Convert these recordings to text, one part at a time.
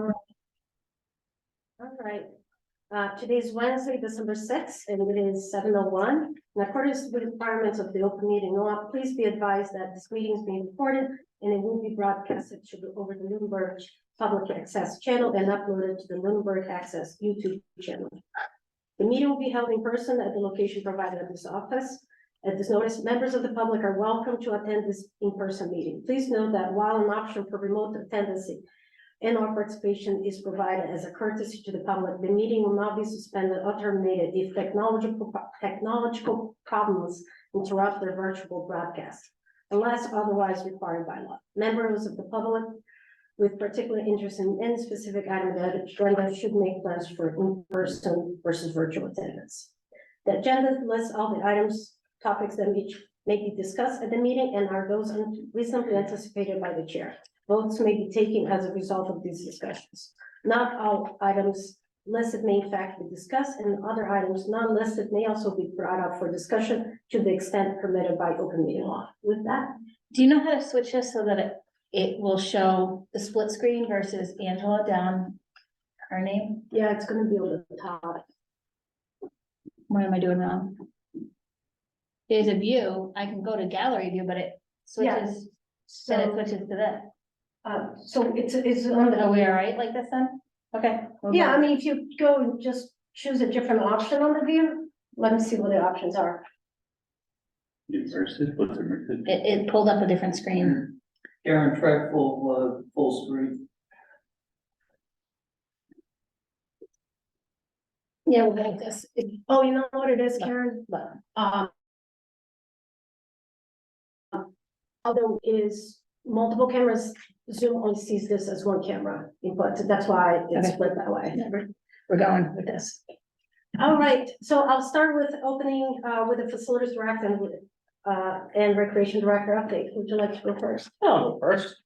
All right. Today's Wednesday, December 6th, and it is 7:01. In accordance with the requirements of the open meeting law, please be advised that this meeting is being recorded and it will be broadcasted over the Lunenburg Public Access channel and uploaded to the Lunenburg Access YouTube channel. The meeting will be held in person at the location provided at this office. At this notice, members of the public are welcome to attend this in-person meeting. Please note that while an option for remote attendance and/or participation is provided as a courtesy to the public, the meeting will not be suspended or terminated if technological problems interrupt their virtual broadcast, unless otherwise required by law. Members of the public with particular interest in any specific item that agenda should make plans for in-person versus virtual attendance. The agenda lists all the items, topics that may be discussed at the meeting and are those reasonably anticipated by the chair. Votes may be taken as a result of these discussions. Not all items listed may in fact be discussed, and other items not listed may also be brought up for discussion to the extent permitted by open meeting law. With that, Do you know how to switch this so that it will show the split screen versus Angela down her name? yeah, it's gonna be on the top. What am I doing wrong? There's a view, I can go to gallery view, but it switches, then it So, switches to that. it's on Are the, we all right like this then? Okay. we'll yeah, go. I mean, if you go and just choose a different option on the view, let me see what the options are. Immersive, what's immersive? It pulled up a different screen. Karen, try full screen. Yeah, we'll make this. Oh, you know what it is, Karen? But Although it is multiple cameras, Zoom only sees this as one camera input, so that's why it's Okay. split that way. we're going with this. All right, so I'll start with opening with the facilities director and recreation director update. Would you like to go first? I'll go first.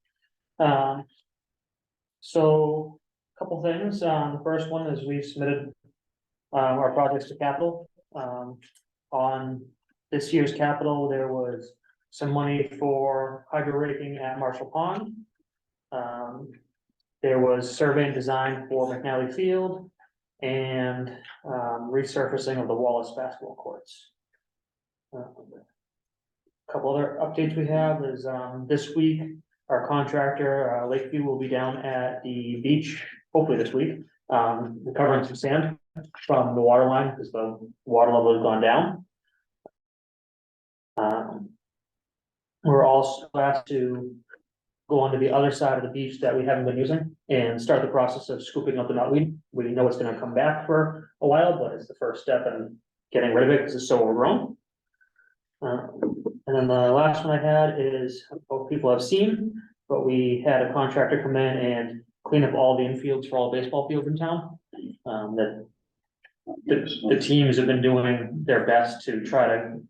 So, a couple things, the first one is we've submitted our projects to capital. On this year's capital, there was some money for hydro raking at Marshall Pond. There was survey and design for McNally Field and resurfacing of the Wallace basketball courts. Couple other updates we have is, this week, our contractor, Lakeview, will be down at the beach, hopefully this week, recovering some sand from the water line, because the water level has gone down. We're also asked to go onto the other side of the beach that we haven't been using and start the process of scooping up the knotweed. We know it's gonna come back for a while, but it's the first step in getting rid of it because it's so overgrown. And then the last one I had is, both people have seen, but we had a contractor come in and clean up all the infields for all the baseball fields in town. That the teams have been doing their best to try to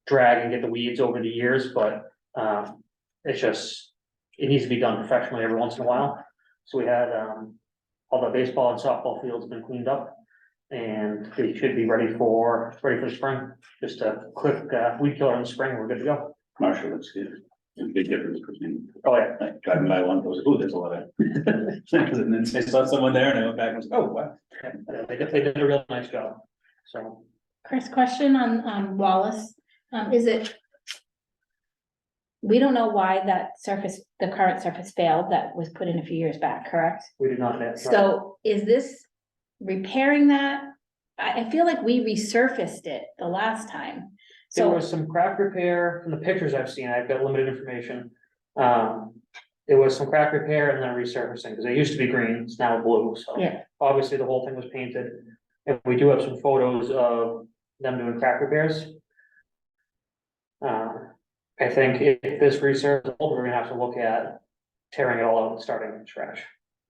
drag and get the weeds over the years, but it's just, it needs to be done professionally every once in a while. So we had all the baseball and softball fields have been cleaned up. And they should be ready for spring. Just a quick weed killer in the spring, we're good to go. Marshall, it's good. There's a big difference between, Oh, yeah. like, driving by one, goes, oh, there's a lot of. And then I saw someone there and I went back and was, oh, wow. Yeah, they did a real nice job. So, Chris, question on Wallace, is it? We don't know why that surface, the current surface failed that was put in a few years back, correct? we did not net. So is this repairing that? I feel like we resurfaced it the last time. There So, was some crack repair from the pictures I've seen, I've got limited information. There was some crack repair and then resurfacing, because it used to be green, it's now blue, so. yeah, Obviously, the whole thing was painted, and we do have some photos of them doing crack repairs. I think if this research, we're gonna have to look at tearing it all out and starting from scratch.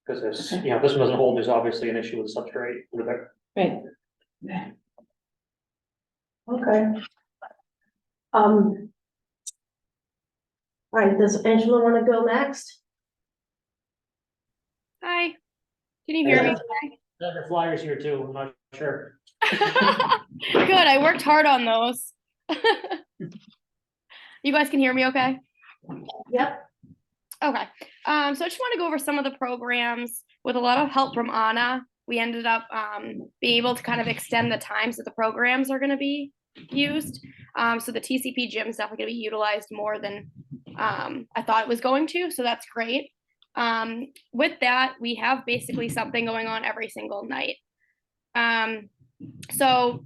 Because this, Okay. you know, if this one doesn't hold, there's obviously an issue with substrate with it. right. Okay. All right, does Angela want to go next? Hi, can you hear me? The flyers here too, I'm not sure. Good, I worked hard on those. You guys can hear me okay? Yep. Okay, so I just want to go over some of the programs with a lot of help from Anna. We ended up being able to kind of extend the times that the programs are going to be used. So the TCP gym is definitely going to be utilized more than I thought it was going to, so that's great. With that, we have basically something going on every single night. So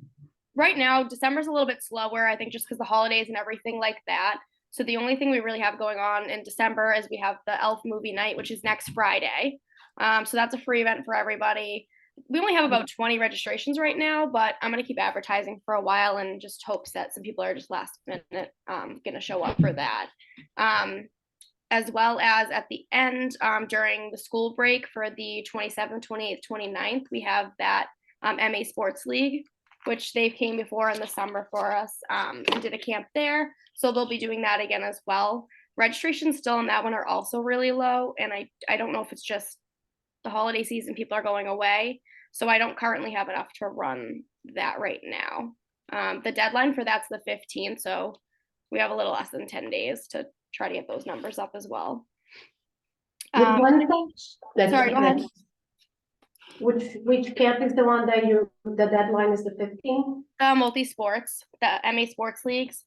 right now, December's a little bit slower, I think just because the holidays and everything like that. So the only thing we really have going on in December is we have the Elf movie night, which is next Friday. So that's a free event for everybody. We only have about 20 registrations right now, but I'm going to keep advertising for a while and just hopes that some people are just last minute going to show up for that. As well as at the end, during the school break for the 27th, 28th, 29th, we have that MA Sports League, which they came before in the summer for us and did a camp there. So they'll be doing that again as well. Registrations still on that one are also really low. And I don't know if it's just the holiday season, people are going away. So I don't currently have enough to run that right now. The deadline for that's the 15th. So we have a little less than 10 days to try to get those numbers up as well. Which one is that? Sorry, go ahead. Which camp is the one that the deadline is the 15th? Multi-sports, the MA Sports Leagues.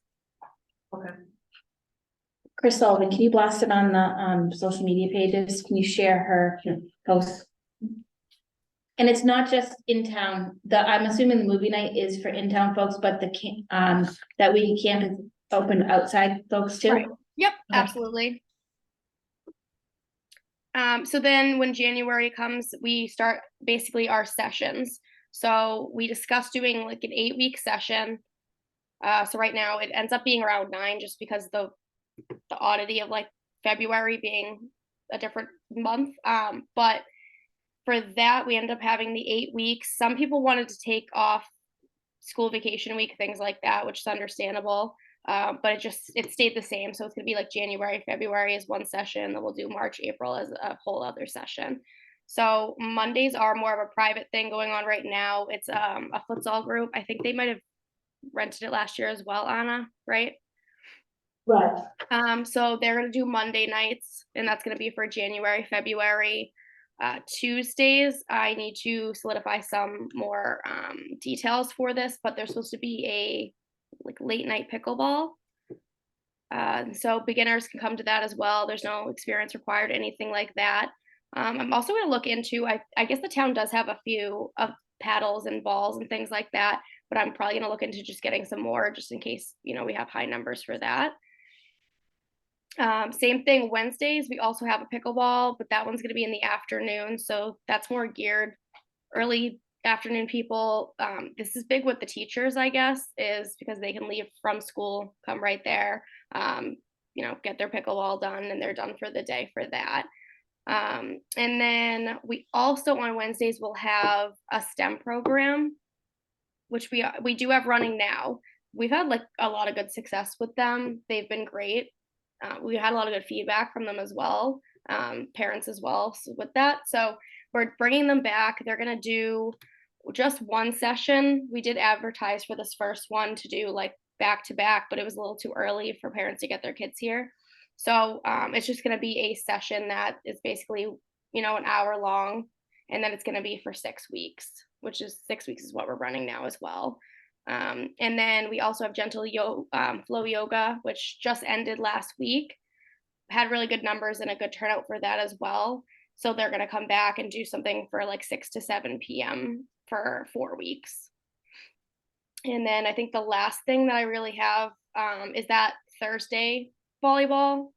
Okay. Chris Sullivan, can you blast it on the social media pages? Can you share her posts? And it's not just in town, I'm assuming the movie night is for in-town folks, but that weekend camp is open outside folks too? Right. Yep, Okay. absolutely. So then when January comes, we start basically our sessions. So we discussed doing like an 8-week session. So right now it ends up being around 9 just because the oddity of like February being a different month. But for that, we end up having the 8 weeks. Some people wanted to take off school vacation week, things like that, which is understandable. But it stayed the same. So it's going to be like January, February is one session. Then we'll do March, April as a whole other session. So Mondays are more of a private thing going on right now. It's a futsal group. I think they might have rented it last year as well, Anna, right? Right. So they're going to do Monday nights, and that's going to be for January, February. Tuesdays, I need to solidify some more details for this, but there's supposed to be a like late night pickleball. So beginners can come to that as well. There's no experience required, anything like that. I'm also going to look into, I guess the town does have a few of paddles and balls and things like that, but I'm probably going to look into just getting some more just in case, we have high numbers for that. Same thing, Wednesdays, we also have a pickleball, but that one's going to be in the afternoon. So that's more geared early afternoon people. This is big with the teachers, I guess, is because they can leave from school, come right there, get their pickleball done, and they're done for the day for that. And then we also on Wednesdays will have a STEM program, which we do have running now. We've had like a lot of good success with them. They've been great. We had a lot of good feedback from them as well, parents as well with that. So we're bringing them back. They're going to do just one session. We did advertise for this first one to do like back to back, but it was a little too early for parents to get their kids here. So it's just going to be a session that is basically, an hour long, and then it's going to be for 6 weeks, which is 6 weeks is what we're running now as well. And then we also have gentle flow yoga, which just ended last week. Had really good numbers and a good turnout for that as well. So they're going to come back and do something for like 6 to 7 p.m. for 4 weeks. And then I think the last thing that I really have is that Thursday volleyball.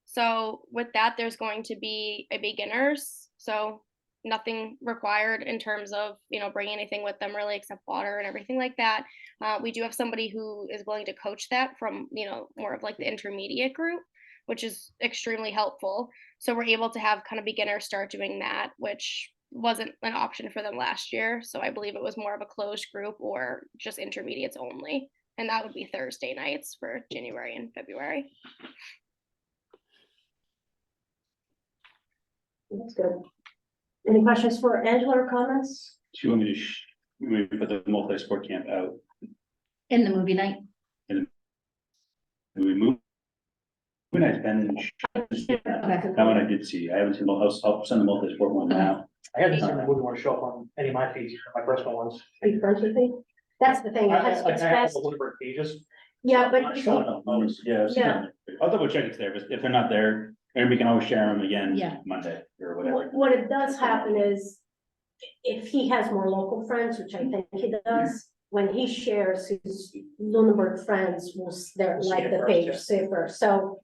So with that, there's going to be a beginners. So nothing required in terms of, bringing anything with them really except water and everything like that. We do have somebody who is willing to coach that from, more of like the intermediate group, which is extremely helpful. So we're able to have kind of beginners start doing that, which wasn't an option for them last year. So I believe it was more of a closed group or just intermediates only. And that would be Thursday nights for January and February. That's good. Any questions for Angela or comments? Do you want me to put the multi-sport camp out? In the movie night? And we move When I've been, that one I did see, I haven't seen, I'll send the multi-sport one now. I hadn't seen the movie want to show up on any of my feeds, my personal ones. Are you friends with me? That's the thing, it has, Like it's I have best, the Woodward pages. yeah, but Not if showing you- up those. Yeah, I'll double check it's there, but if they're not there, then we can always share them again Yeah. Monday or whatever. what it does happen is, if he has more local friends, which I think he does, when he shares his Lunenburg friends will, they're See like it the first, page yeah. safer, so.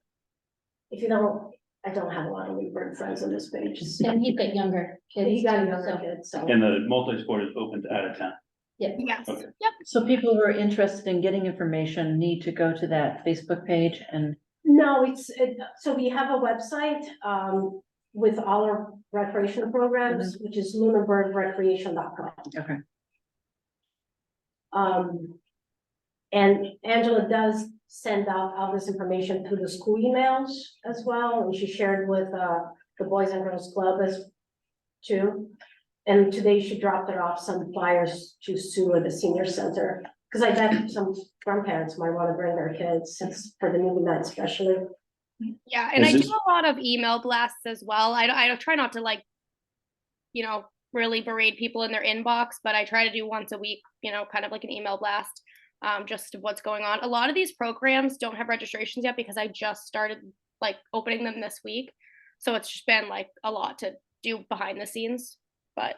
If you don't, I don't have a lot of Lunenburg friends on this page. And he's got younger kids. He got a too, younger so- kid, so. And the multi-sport is open to out of town. Yes, Okay. yep, So people who are interested in getting information need to go to that Facebook page and, No, so we have a website, with all our recreational programs, which is lunenburgrecreation.com. okay. And Angela does send out all this information through the school emails as well, and she shared with, the Boys and Girls Club as too. And today she dropped it off some flyers to Sue at the senior center, because I bet some grandparents might want to bring their kids, since for the movie night especially. yeah, and Is I do this- a lot of email blasts as well. I try not to like, really berate people in their inbox, but I try to do once a week, kind of like an email blast, just of what's going on. A lot of these programs don't have registrations yet because I just started like opening them this week. So it's just been like a lot to do behind the scenes, but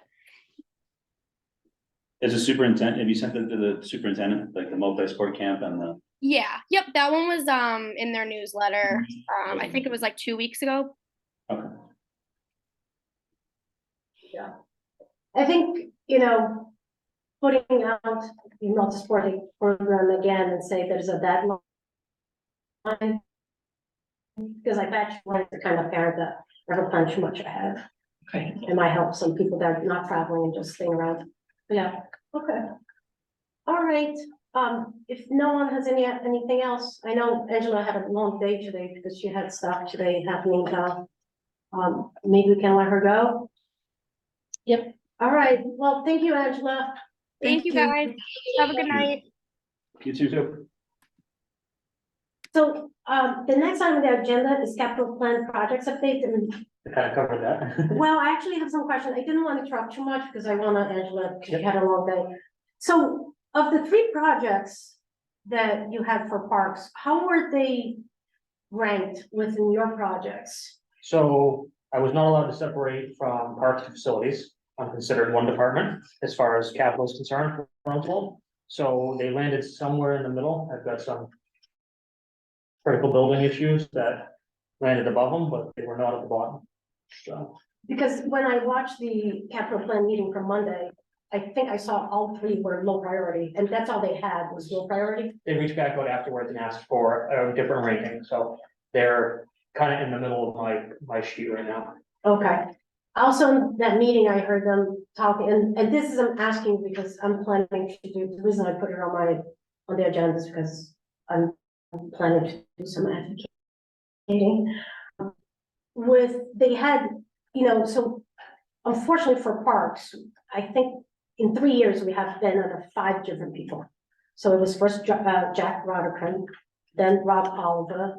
As a superintendent, have you sent it to the superintendent, like the multi-sport camp and the? yeah, yep, that one was in their newsletter. I think it was like 2 weeks ago. Okay. I think, putting out the multi-sporting program again and say there's a deadline. Because I bet you want the kind of parent that never plan too much ahead. Okay. It might help some people that are not traveling and just staying around. Yeah, okay. All right, if no one has anything else, I know Angela had a long day today because she had stuff today happening, maybe we can let her go? Yep. All right, well, thank you, Angela. Thank you guys. Have a good night. You too. So, the next item on the agenda is capital plan projects update, and, To kind of cover that. well, I actually have some questions. I didn't want to interrupt too much because I want Angela, she Yep. had a long day. So, of the 3 projects that you had for parks, how were they ranked within your projects? So I was not allowed to separate from parks and facilities. I'm considered one department as far as capital is concerned for Brownsville. So they landed somewhere in the middle. I've got some critical building issues that landed above them, but they were not at the bottom. So Because when I watched the capital plan meeting from Monday, I think I saw all 3 were low priority, and that's all they had was low priority. they reached back out afterwards and asked for a different ranking. So they're kind of in the middle of my sheet right now. Okay. Also, in that meeting, I heard them talking, and this is, I'm asking because I'm planning to do, the reason I put it on the agenda is because I'm planning to do some advocating. They had, so unfortunately for parks, I think in 3 years, we have been under 5 different people. So it was first Jack Roderick, then Rob Oliver,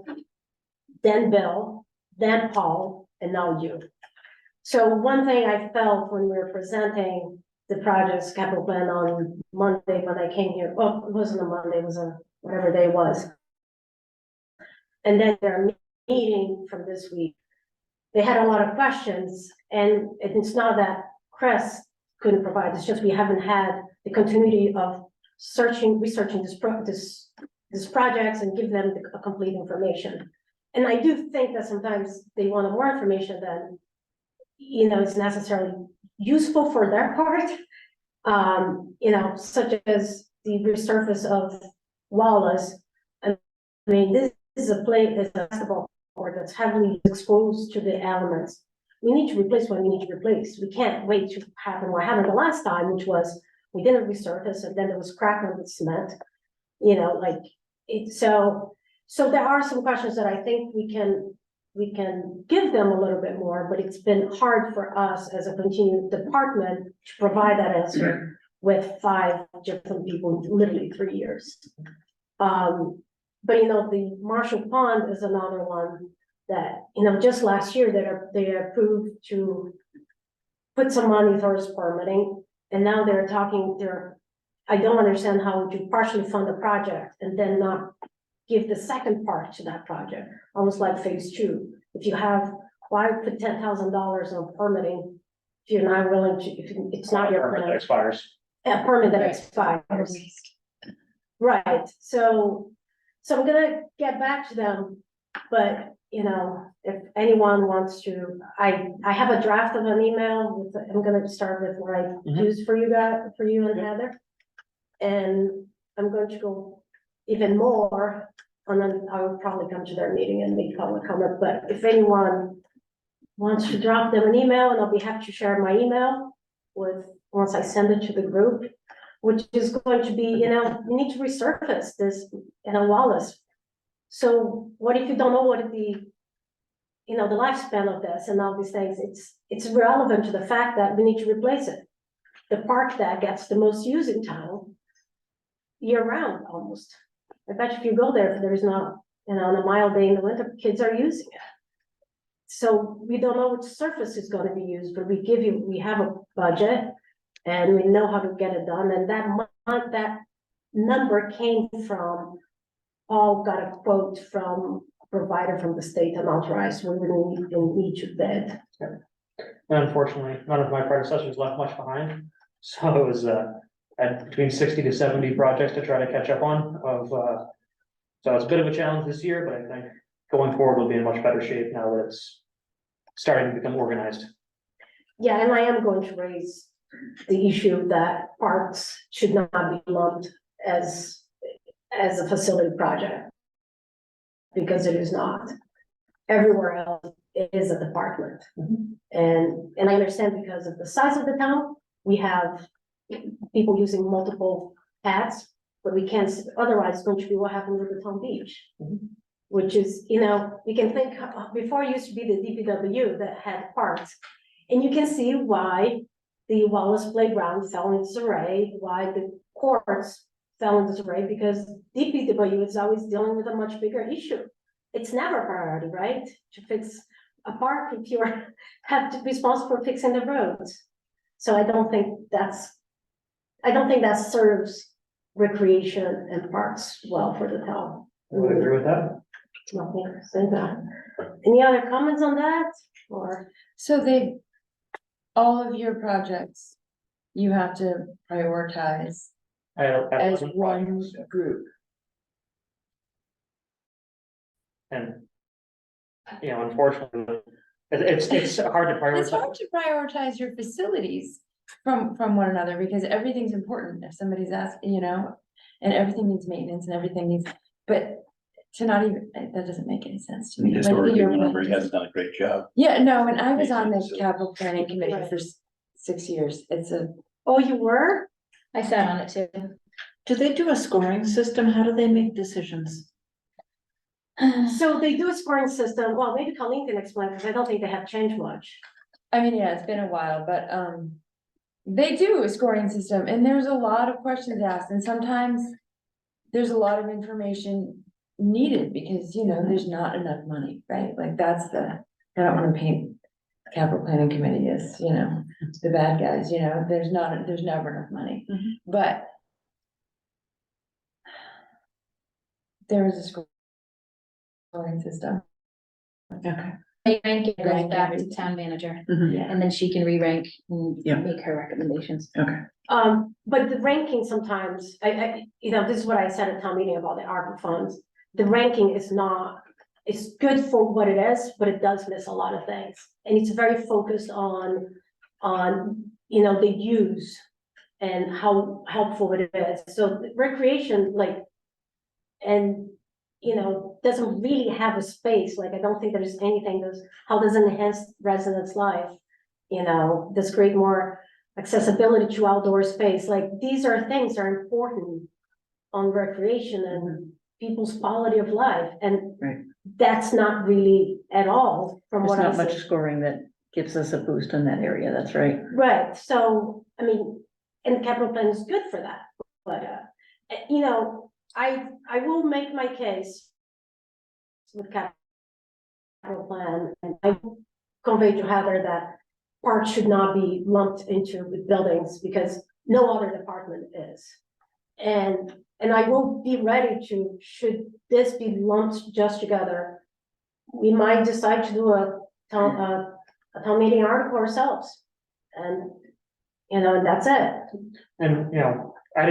then Bill, then Paul, and now you. So one thing I felt when we were presenting the project's capital plan on Monday when I came here, well, it wasn't a Monday, it was a whatever day it was. And then their meeting from this week, they had a lot of questions, and it's not that Chris couldn't provide, it's just we haven't had the continuity of researching this projects and give them the complete information. And I do think that sometimes they want more information than, is necessarily useful for their part. Such as the resurface of Wallace. I mean, this is a basketball court that's heavily exposed to the elements. We need to replace what we need to replace. We can't wait to happen what happened the last time, which was we didn't resurface and then there was crack on the cement. So there are some questions that I think we can give them a little bit more, but it's been hard for us as a continued department to provide that answer with 5 different people, in literally 3 years. but you know, the Marshall Pond is another one that, you know, just last year they approved to put some money towards permitting, and now I don't understand how would you partially fund a project and then not give the second part to that project, almost like phase two. If you have, why put $10,000 on permitting if you're not willing to, if it's not your Permit that plan, expires. a permit that Right. expires. Right, so I'm gonna get back to them, but, you know, if anyone wants to, I have a draft of an email with, I'm gonna start with what I Mhm. used for you guys, for you and Heather. And I'm going to go even more, and then I will probably come to their meeting and make public comment, but if anyone wants to drop them an email, and I'll be happy to share my email once I send it to the group, which is going to be, you know, we need to resurface this, you know, Wallace. So what if you don't know what the, you know, the lifespan of this and all these things, it's relevant to the fact that we need to replace it. The park that gets the most use in town, year round almost. I bet if you go there, if there's not, you know, on a mild day in the winter, kids are using it. So we don't know which surface is gonna be used, but we have a budget and we know how to get it done, and that number came from, Paul got a quote from a provider from the state unauthorized, we would need in each bid. And unfortunately, none of my predecessors left much behind. So it was, at between 60 to 70 projects to try to catch up on so it's a bit of a challenge this year, but I think going forward we'll be in much better shape now that it's starting to become organized. Yeah, and I am going to raise the issue that parks should not be lumped as a facility project. Because it is not. Everywhere else, it is a department. And I understand because of the size of the town, we have people using multiple paths, but we can't, otherwise it's going to be what happened with the town beach. Which is, you know, you can think, before it used to be the DPW that had parks. And you can see why the Wallace Playground fell into disarray, why the courts fell into disarray, because DPW is always dealing with a much bigger issue. It's never a priority, right? To fix a park if you have to be responsible for fixing the roads. So I don't think that serves recreation and parks well for the town. I would agree with that. Nothing, say that. Any other comments on that, or? So all of your projects, you have to prioritize as one group. And, you know, unfortunately, it's hard to It's prioritize. hard to prioritize your facilities from one another because everything's important. If somebody's asking, you know, and everything needs maintenance and everything needs, but to not even, that doesn't make any sense to me. Like, Historically, you're- remember, he hasn't done a great job. Yeah, no, and I was on the Maintenance. capital planning committee Right. for 6 years. It's a, Oh, you were? I sat on it too. do they do a scoring system? How do they make decisions? So they do a scoring system, well, maybe Colleen can explain, because I don't think they have changed much. I mean, yeah, it's been a while, but, they do a scoring system and there's a lot of questions asked and sometimes there's a lot of information needed because, you know, there's not enough money, right? Like that's I don't wanna paint capital planning committee as, you know, the bad guys, you know, there's never enough money, but there is a scoring system. Okay. They rank it, goes Rank back to everything. town manager, Yeah. and then she can re-rank and Yeah. make her recommendations. But the ranking sometimes, you know, this is what I said at town meeting about the ARPA funds. The ranking is not, it's good for what it is, but it does miss a lot of things. And it's very focused on, you know, the use and how helpful it is. So recreation, like, and, you know, doesn't really have a space. Like, I don't think there's anything that's, how does it enhance residents' life? You know, does create more accessibility to outdoor space, like these are things that are important on recreation and people's quality of life, and Right. that's not really at all from There's what I not much see. scoring that gives us a boost in that area, that's right. Right, so, I mean, and the capital plan is good for that, but, you know, I will make my case with capital plan, and I will convey to Heather that parks should not be lumped into with buildings because no other department is. And I will be ready to, should this be lumped just together, we might decide to do a town meeting article ourselves. And, and that's it. And, I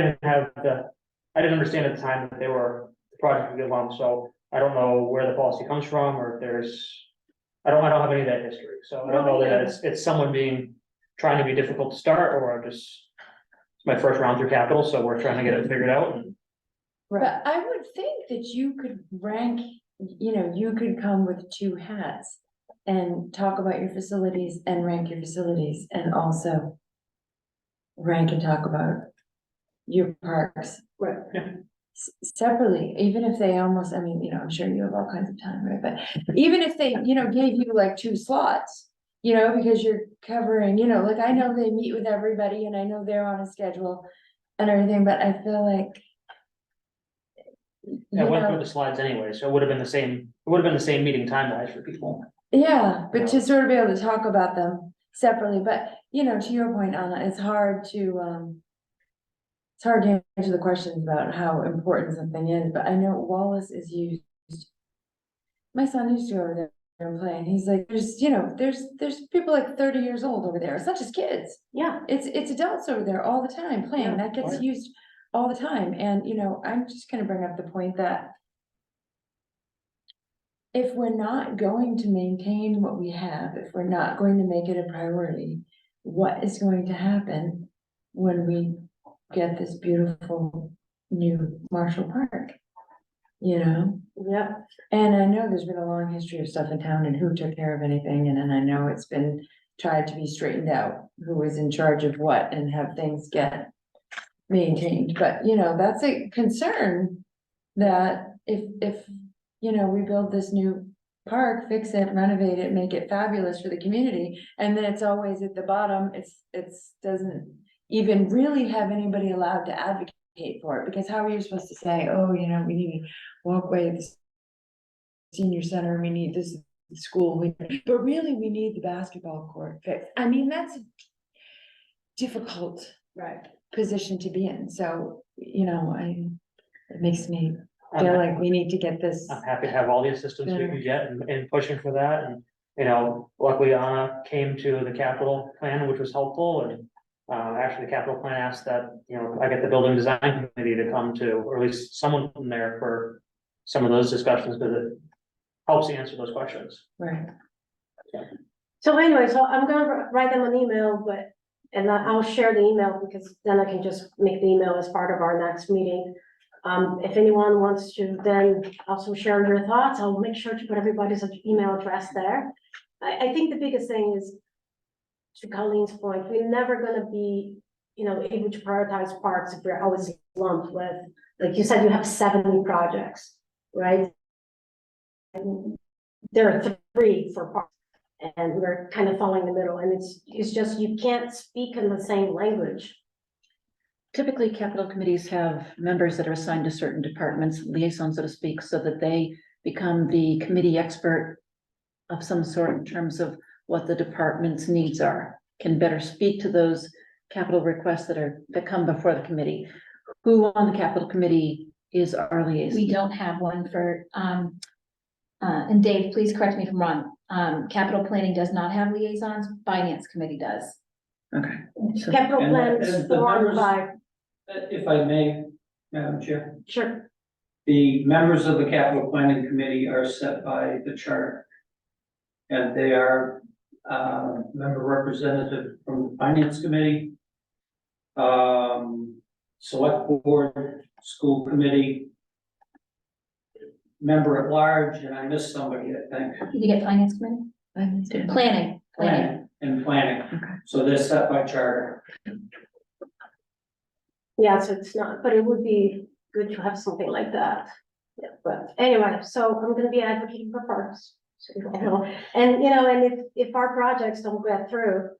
didn't understand at the time that they were, the project would get lumped, so I don't know where the policy comes from, or if there's. I don't have any of that history, so I don't know that it's someone trying to be difficult to start, or just. It's my first round through capital, so we're trying to get it figured out, and But I would think that you could rank, you could come with two hats and talk about your facilities and rank your facilities and also rank and talk about your parks. Right. Separately, even if they almost, I'm sure you have all kinds of time, right? But even if they, gave you like two slots, because you're covering, like I know they meet with everybody and I know they're on a schedule and everything, but I feel like. I went through the slides anyway, so it would have been the same meeting time-wise for people. Yeah, but to sort of be able to talk about them separately, but to your point, Anna, it's hard to answer the questions about how important something is, but I know Wallace is used. My son used to go over there and play, and he's like, there's people like 30 years old over there. It's not just kids. Yeah. It's adults over there all the time playing. Yeah, That gets right. used all the time. And, I'm just gonna bring up the point that if we're not going to maintain what we have, if we're not going to make it a priority, what is going to happen when we get this beautiful new Marshall Park? Yeah. And I know there's been a long history of stuff in town and who took care of anything, and then I know it's been tried to be straightened out, who was in charge of what and have things get maintained, but that's a concern that if we build this new park, fix it, renovate it, make it fabulous for the community, and then it's always at the bottom, it's doesn't even really have anybody allowed to advocate for it, because how are you supposed to say, oh, we need a walkway at the senior center, we need this school, but really we need the basketball court fixed. That's a difficult Right. position to be in, so, it makes me feel like we need to get this. I'm happy to have all the assistance we can get in pushing for that, and, luckily Anna came to the capital plan, which was helpful, and. Actually, the capital plan asked that, I get the building design committee to come to, or at least someone from there for some of those discussions, because it helps you answer those questions. Right. So anyway, so I'm gonna write them an email, and I'll share the email because then I can just make the email as part of our next meeting. If anyone wants to then also share your thoughts, I'll make sure to put everybody's email address there. I think the biggest thing is, to Colleen's point, we're never gonna be, able to prioritize parks if we're always lumped with, like you said, you have 70 projects, right? And there are 3 for parks, and we're kind of falling in the middle, and it's just, you can't speak in the same language. Typically, capital committees have members that are assigned to certain departments, liaisons, so to speak, so that they become the committee expert of some sort in terms of what the department's needs are, can better speak to those capital requests that come before the committee. Who on the capital committee is our liaison? We don't have one for, and Dave, please correct me if I'm wrong. Capital planning does not have liaisons, finance committee does. Okay. So, Capital And plan the is formed members- by, If I may, Madam Chair, sure, the members of the capital planning committee are set by the charter. And they are, member representative from the finance committee. Select board, school committee. Member at large, and I missed somebody, I think. Did you get finance committee? Planning. And planning, so they're set by charter. yeah, so it's not, but it would be good to have something like that. Yeah, but anyway, so I'm gonna be advocating for parks. So you all know. And, and if our projects don't get through,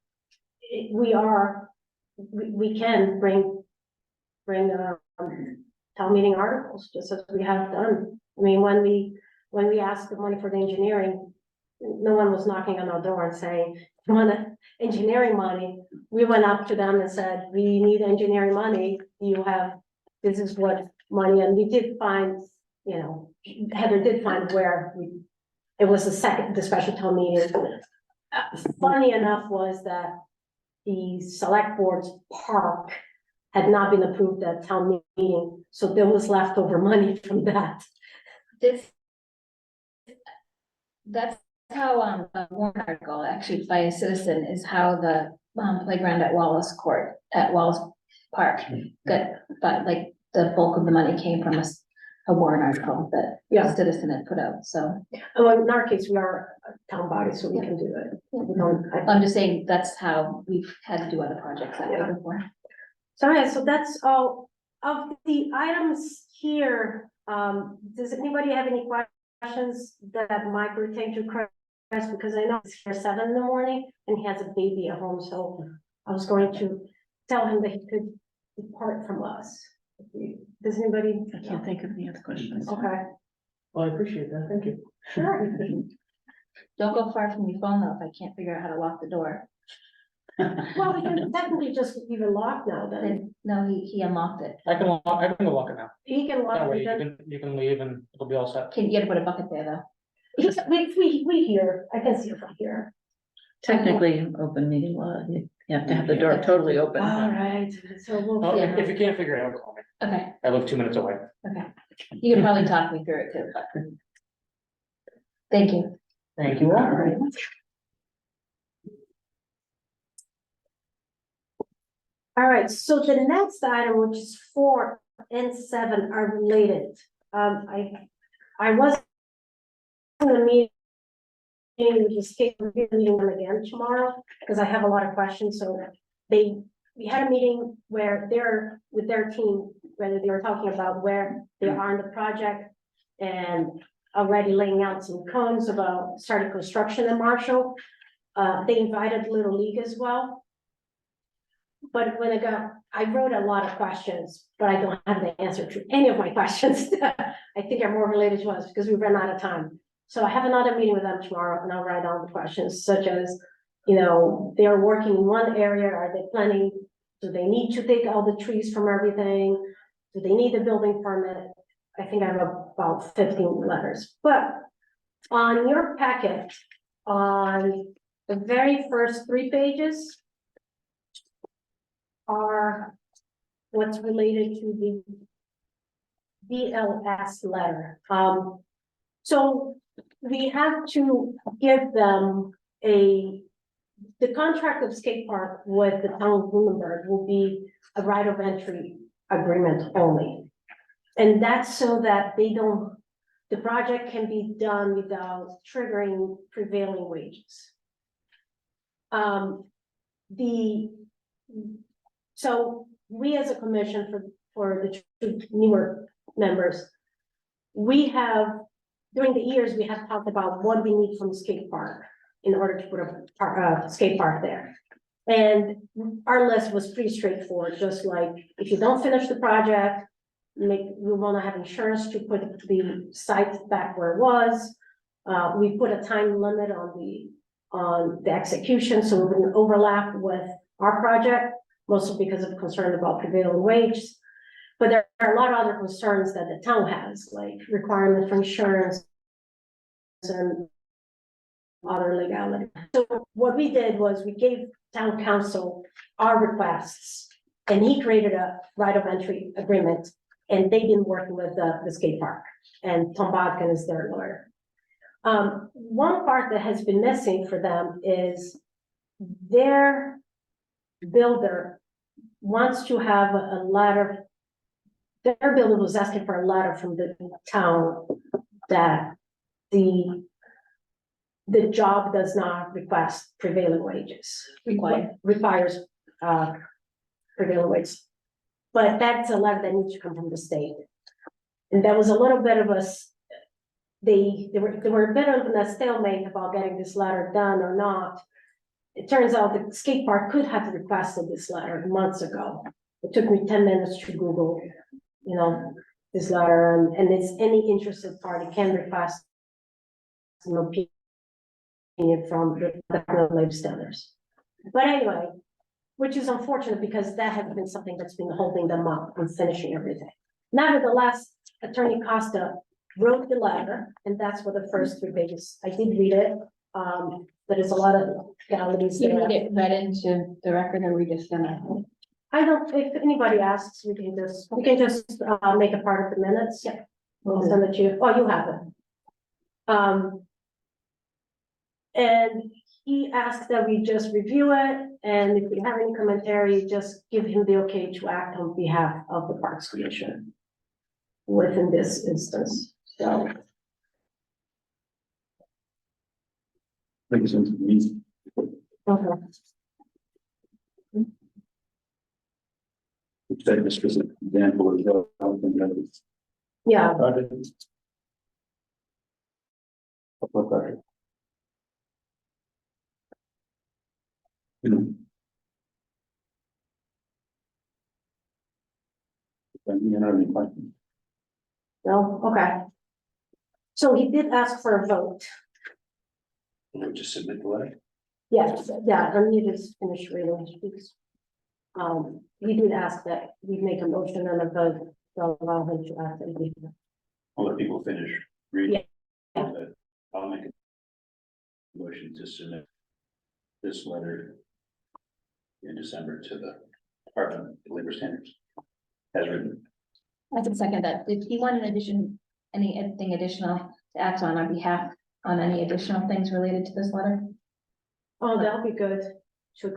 we can bring town meeting articles, just as we have done. I mean, when we asked the money for the engineering, no one was knocking on our door and saying, you want engineering money? We went up to them and said, we need engineering money, this is what money, and we did find, you know, Heather did find where it was the special town meeting. Funny enough was that the select board's park had not been approved at town meeting, so there was leftover money from that. That's how, a warrant article actually by a citizen is how the, playground at Wallace Park got, but like the bulk of the money came from a warrant article that Yeah. a citizen had put out, so. Well, in our case, we are a town body, so we can do it. We don't- I'm just saying that's how we've had to do other projects that way before. So, yeah, so that's all of the items here. Does anybody have any questions that might pertain to Chris? Because I know it's here 7 in the morning and he has a baby at home, so I was going to tell him that he could depart from us. Does anybody? I can't think of any other questions. Okay, Well, I appreciate that, thank you. sure. Don't go far from your phone though, if I can't figure out how to lock the door. Well, we can definitely just leave it locked now, then. Then, no, he unlocked it. I can go walk it now. He can lock That way it. you can leave and it'll be all set. You had to put a bucket there though. We hear, I can see it from here. Technically, open meeting law, you have to have the door totally open. All right, so we'll. Oh, Yeah. if you can't figure it out, call me. Okay, I live 2 minutes away. okay. You can probably talk me through it too, but. Thank you. Thank you all. Alright. All right, so the next item, which is 4 and 7 are related. I was in the meeting, we just meeting them again tomorrow, because I have a lot of questions, so we had a meeting where they're with their team, whether they were talking about where they are in the project and already laying out some cones about starting construction in Marshall. They invited Little League as well. But when I wrote a lot of questions, but I don't have the answer to any of my questions. I think are more related to us because we ran out of time. So I have another meeting with them tomorrow and I'll write down the questions such as, you know, they're working in one area, are they planning, do they need to take all the trees from everything? Do they need a building permit? I think I have about 15 letters, but on your packet, on the very first 3 pages, are what's related to the BLS letter. So we have to give them the contract of skate park with the town of Bloomberg will be a right of entry agreement only. And that's so that the project can be done without triggering prevailing wages. So we as a commission for the 2 newer members, we have, during the years, we have talked about what we need from the skate park in order to put a skate park there. And our list was pretty straightforward, just like if you don't finish the project, we want to have insurance to put the site back where it was. We put a time limit on the execution, so it wouldn't overlap with our project, mostly because of concern about prevailing wages. But there are a lot of other concerns that the town has, like requirement for insurance and other legality. So what we did was we gave town council our requests, and he created a right of entry agreement, and they've been working with the skate park, and Tom Bodkin is their lawyer. One part that has been missing for them is their builder wants to have a letter. Their builder was asking for a letter from the town that the job does not request prevailing wages. Requires prevailing wages. But that's a letter that needs to come from the state. And there was a little bit of they were a bit of a stalemate about getting this letter done or not. It turns out the skate park could have requested this letter months ago. It took me 10 minutes to Google, you know, this letter, and it's any interested party can request an opinion from the lab standards. But anyway, which is unfortunate because that has been something that's been holding them up and finishing everything. Nevertheless, Attorney Costa wrote the letter, and that's what the first 3 pages, I did read it. There is a lot of legalities You there. need it read into the record, or we just gonna? I don't, if anybody asks, we can just make a part of the minutes. Yeah. We'll send it to you. Oh, you have it. And he asked that we just review it, and if we have any commentary, just give him the okay to act on behalf of the Parks Commission. Within this instance, so. I think it's going to be, Okay. which that is just an example of how things are. Yeah, You know. You know, any questions? no, okay. So he did ask for a vote. We'll just submit the letter. Yes, yeah, I need to finish reading his piece. He did ask that we make a motion and a vote to allow him to act. I'll let people finish reading. Yeah. I'll make a motion to submit this letter in December to the Department of Labor Standards. As written. I can second that. If you want anything additional to act on our behalf on any additional things related to this letter? Oh, that'll be good to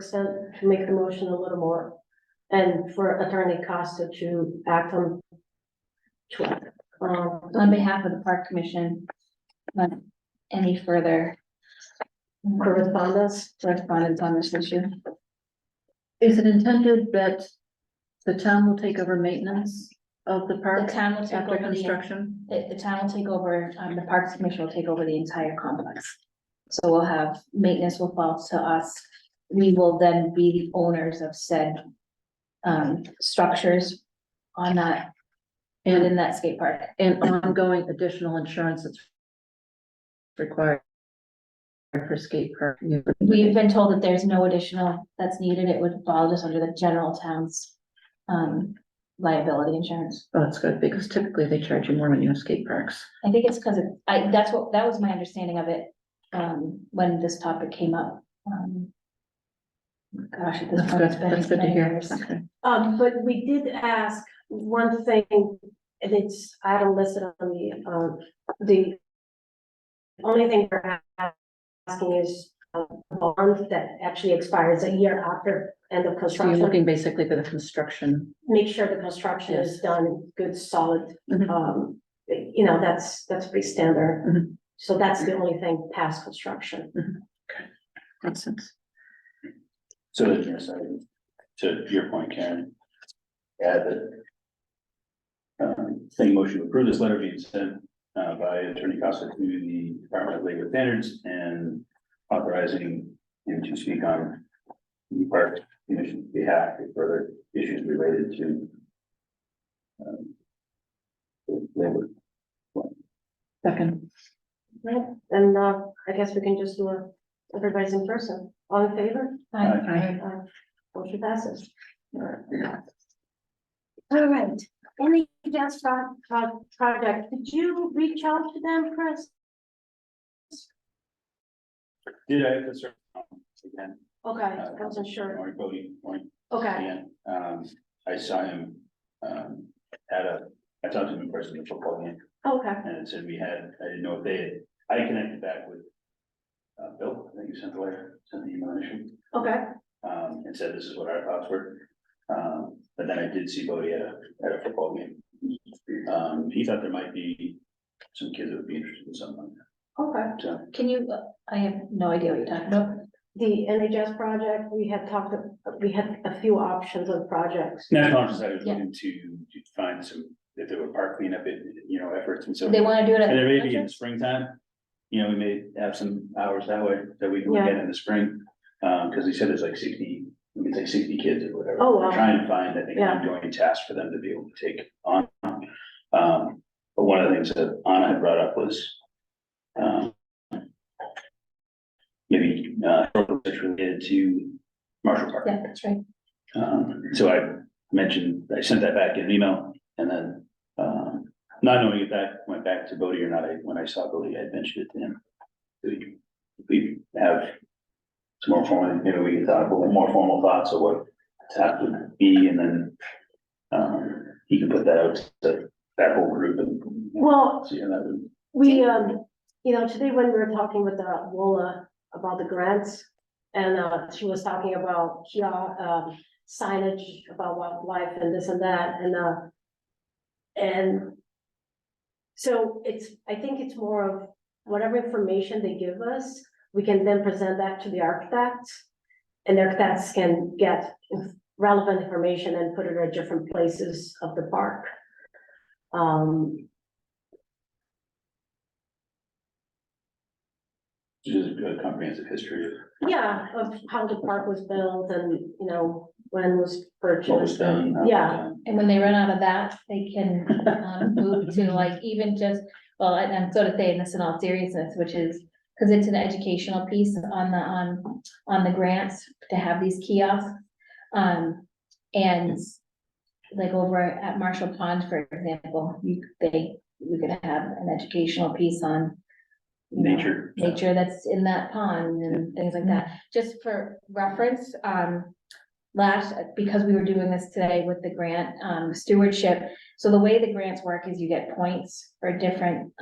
make the motion a little more. And for Attorney Costa to act on. On behalf of the Park Commission, any further Correspondence. correspondence on this issue? Is it intended that the town will take over maintenance of the The park town will take after over construction? the town will take over, the Parks Commission will take over the entire complex. So we'll have, maintenance will fall to us. We will then be the owners of said structures on that, and in that skate park. And ongoing additional insurance that's required for skate park. We've been told that there's no additional that's needed. It would fall just under the general town's liability insurance. Oh, that's good, because typically they charge you more when you have skate parks. I think it's because that was my understanding of it, when this topic came up. Gosh, at this That's point, good, it's been that's good to many hear. years. Okay. But we did ask one thing, and it's, I don't list it on the only thing we're asking is a bond that actually expires a year after end of So you're construction. looking basically for the construction. Make sure the construction is Yes. done good, solid, Mhm. you know, that's pretty standard. Mhm. So that's the only thing past construction. Makes sense. So then, yes, to your point, Karen, add that saying motion to approve this letter being sent by Attorney Costa to the Department of Labor Standards and authorizing him to speak on the Park Commission's behalf for further issues related to labor. Second. Right, and I guess we can just do everybody's in person. All in favor? Aye. Motion passes. All right, any gas project, did you reach out to them, Chris? Did I have to start again? Okay, I wasn't sure. Morning, Bodie, morning. Okay, And, I saw him, I talked to him in person at the football game, okay, and it said I didn't know if they had, I connected back with Bill, I think you sent the letter, sent the email initially, okay, and said this is what our thoughts were. But then I did see Bodie at a football game. He thought there might be some kids that would be interested in something like okay. that, so. Can you, I have no idea what you're talking about. The NHS project, we had a few options of projects. National Honor Society was Yeah. looking to find some, if there were park cleanup, efforts and so. They wanna do it. And there may be in the springtime, we may have some hours that way that we can look at in the spring. Cause he said there's like 60, we can say 60 kids or whatever. Oh, We're wow. trying to find, I think, Yeah. ongoing tasks for them to be able to take on. But one of the things that Anna had brought up was, maybe, related to Marshall Park. Yeah, that's right. So I mentioned, I sent that back in an email, and then, not knowing if that went back to Bodie or not, when I saw Bodie, I mentioned it to him. We have some more formal, maybe we can talk about more formal thoughts of what TAP would be, and then, he can put that out to that whole group and. Well, See how that would. we, today when we were talking with Wola about the grants, and, she was talking about signage about wildlife and this and that, and so I think it's more of whatever information they give us, we can then present that to the architects. And the architects can get relevant information and put it at different places of the park. Just a good comprehensive history of Yeah, of how the park was built and, when was purchased. what was done. how it was Yeah. done. And when they run out of that, they can move to like even just, well, and I'm sort of saying this in all seriousness, which is, because it's an educational piece on the grants to have these kiosks. And like over at Marshall Pond, for example, you could have an educational piece on Nature. nature that's in that pond and things like that. Just for reference, because we were doing this today with the grant, stewardship. So the way the grants work is you get points for different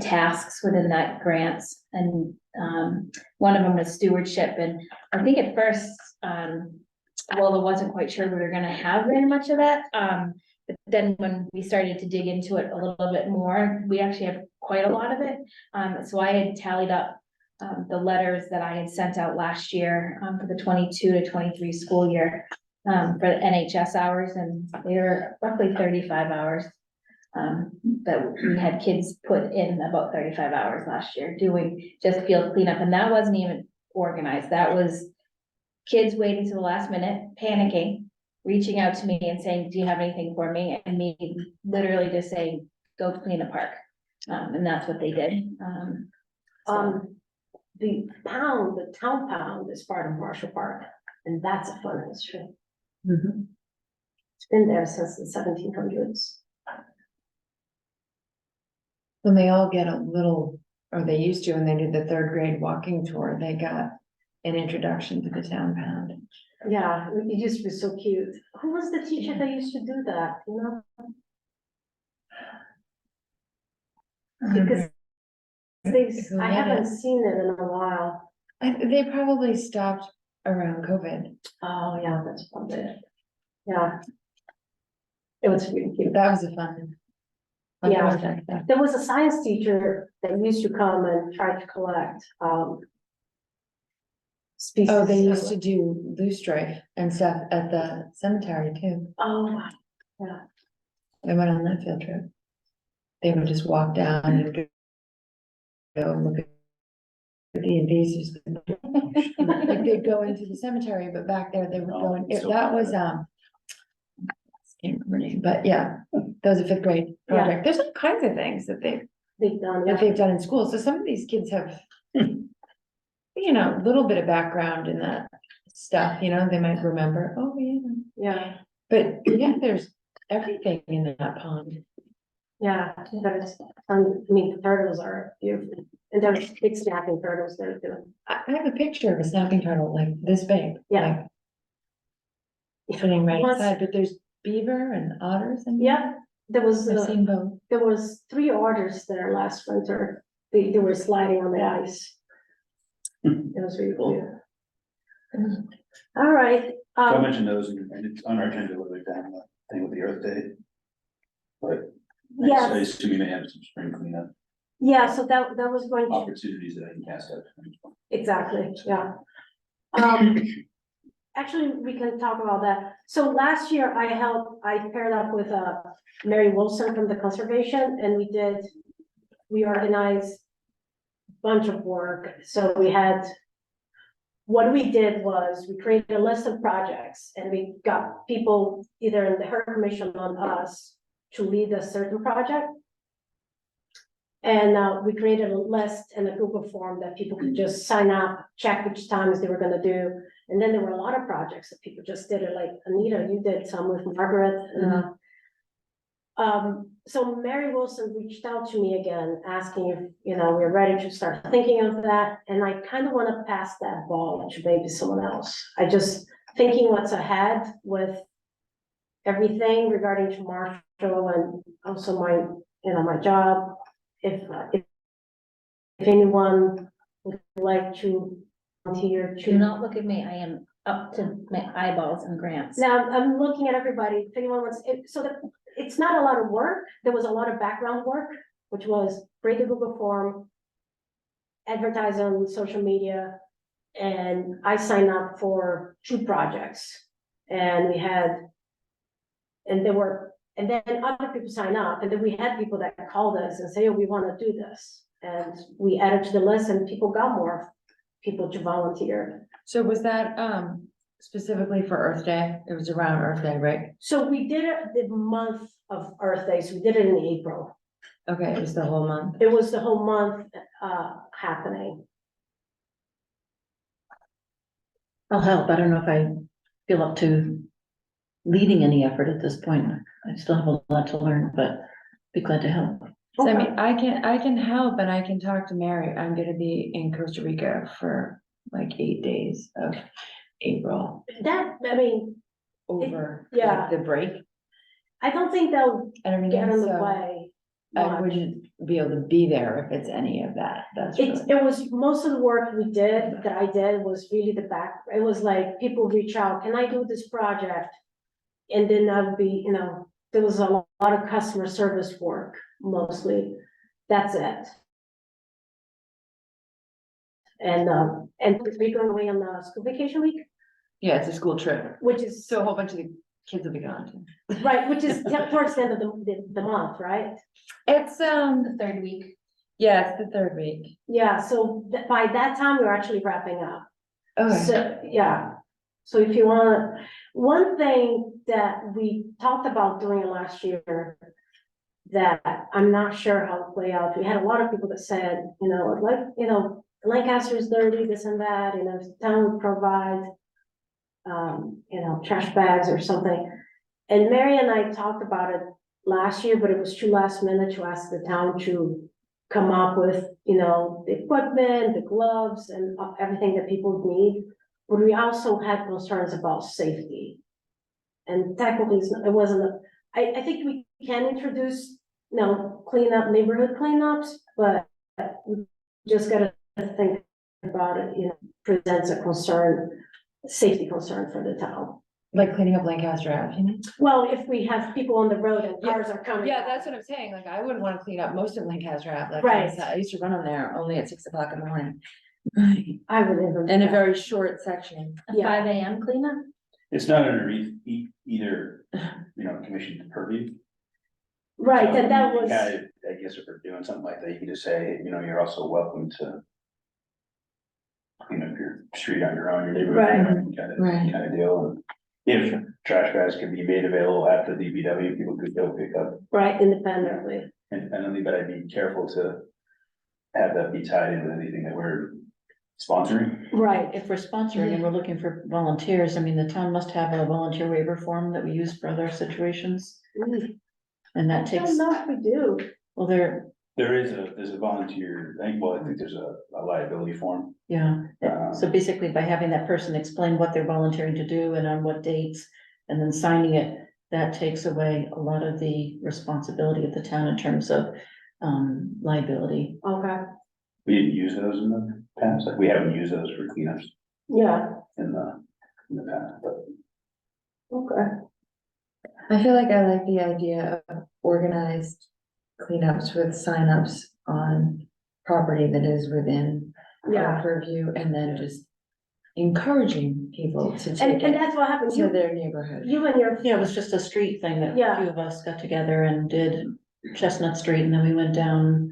tasks within that grants. And, one of them was stewardship. And I think at first, Lola wasn't quite sure we were gonna have very much of that. But then when we started to dig into it a little bit more, we actually have quite a lot of it. So I had tallied up the letters that I had sent out last year for the 22 to 23 school year for the NHS hours, and they were roughly 35 hours. That we had kids put in about 35 hours last year doing just field cleanup, and that wasn't even organized. That was kids waiting to the last minute, panicking, reaching out to me and saying, do you have anything for me? And me literally just saying, go clean the park. And that's what they did. The town pound is part of Marshall Park, and that's a fun history. It's been there since the 1700s. When they all get a little, or they used to, when they did the third grade walking tour, they got an introduction to the town pound. Yeah, it used to be so cute. Who was the teacher that used to do that, Because I haven't seen it in a while. They probably stopped around COVID. Oh, yeah, that's probably it. Yeah. It was really cute. That was a fun. Yeah. project, yeah. There was a science teacher that used to come and try to collect, species. Oh, they used to do loosestrife and stuff at the cemetery too. Oh, They went on that field trip. They would just walk down and go and look at the invasives. Like they'd go into the cemetery, but back there they would go and, that was, can't remember her name, but yeah, that was a fifth grade project. There's all kinds of things that they've done. they've done in school. So some of these kids have, a little bit of background in that stuff, they might remember, oh, yeah. Yeah, But yeah, there's everything in that pond. yeah, but it's, the turtles are beautiful, and there's big snapping turtles there too. I have a picture of a snapping turtle like this big. Yeah. like, Sitting right Once- inside, but there's beaver and otters and. Yeah, there was, I've seen both. there was 3 otters there last winter. They were sliding on the ice. It was really cool. All right, So I mentioned those, and it's on our agenda, whether to have a thing with the Earth Day. But I yes, assume you may have some spring cleanup yeah, so that was going to, opportunities that I can cast out. exactly, yeah. Actually, we can talk about that. So last year I paired up with Mary Wilson from the conservation, and we organized a bunch of work. So what we did was we created a list of projects, and we got people either in her commission on us to lead a certain project. And we created a list and a Google form that people could just sign up, check which times they were gonna do. And then there were a lot of projects that people just did it, like Anita, you did some with Margaret. So Mary Wilson reached out to me again, asking if, we're ready to start thinking of that. And I kind of want to pass that ball to maybe someone else. I just thinking what's ahead with everything regarding to Marshall and also my, my job. If anyone would like to volunteer Do to. not look at me. I am up to my eyeballs in grants. Now, I'm looking at everybody, if anyone wants, it's not a lot of work. There was a lot of background work, which was create the Google form, advertise on social media, and I signed up for 2 projects. And then other people sign up, and then we had people that called us and say, oh, we want to do this. And we added to the list and people got more people to volunteer. So was that, specifically for Earth Day? It was around Earth Day, right? So we did it the month of Earth Day, so we did it in April. Okay, it was the whole month. It was the whole month happening. I'll help. I don't know if I feel up to leading any effort at this point. I still have a lot to learn, but be glad to help. So I mean, I can help and I can talk to Mary. I'm gonna be in Costa Rica for like 8 days of April over yeah. like, the break. I don't think they'll And everything, get in the so way. I much. wouldn't be able to be there if it's any of that. That's really. It was, most of the work that I did was really the back, it was like people reach out, can I do this project? And then I would be, there was a lot of customer service work mostly. That's it. And we're going away on the school vacation week, Yeah, it's a school trip. which is, So a whole bunch of the kids will be gone. right, which is towards the end of the month, right? It's, The 3rd week. yeah, it's the 3rd week. Yeah, so by that time, we're actually wrapping up. Okay. So, yeah, so if you want, one thing that we talked about doing last year that I'm not sure how to play out, we had a lot of people that said, Lancaster's dirty, this and that, the town would provide, trash bags or something. And Mary and I talked about it last year, but it was too last minute to ask the town to come up with, the equipment, the gloves and everything that people need. But we also had concerns about safety. And technically, it wasn't, I think we can introduce, cleanup, neighborhood cleanups, but we just gotta think about it, presents a concern, safety concern for the town. Like cleaning up Lancaster Ave, you know? Well, if we have people on the road and cars are coming. Yeah, that's what I'm saying. Like, I wouldn't want to clean up most of Lancaster Ave. Like, Right. I used to run on there only at 6 o'clock in the morning. I would never. do In a that. very short section. A Yeah. 5 a.m. cleanup? It's not underneath either, commission's purview. Right, So, and that you was, kinda, I guess if we're doing something like that, you can just say, you're also welcome to clean up your street on your own, your neighborhood, Right. kind of deal. And if trash bags can be made available at the DPW, people could go pick up right, independently. independently, but I'd be careful to have that be tied into anything that we're sponsoring. Right, If we're sponsoring and we're looking for volunteers, I mean, the town must have a volunteer waiver form that we use for other situations. And that I takes, don't know if we do. well, There's a volunteer, I think there's a liability form. yeah. Um, So basically by having that person explain what they're volunteering to do and on what dates, and then signing it, that takes away a lot of the responsibility of the town in terms of liability. Okay, We didn't use those in the past, like we haven't used those for cleanups yeah, in the past, but. okay. I feel like I like the idea of organized cleanups with signups on property that is within Yeah, our purview and then just encouraging people to take and it that's what happened. to their neighborhood. You and your. Yeah, it was just a street thing that Yeah. a few of us got together and did Chestnut Street, and then we went down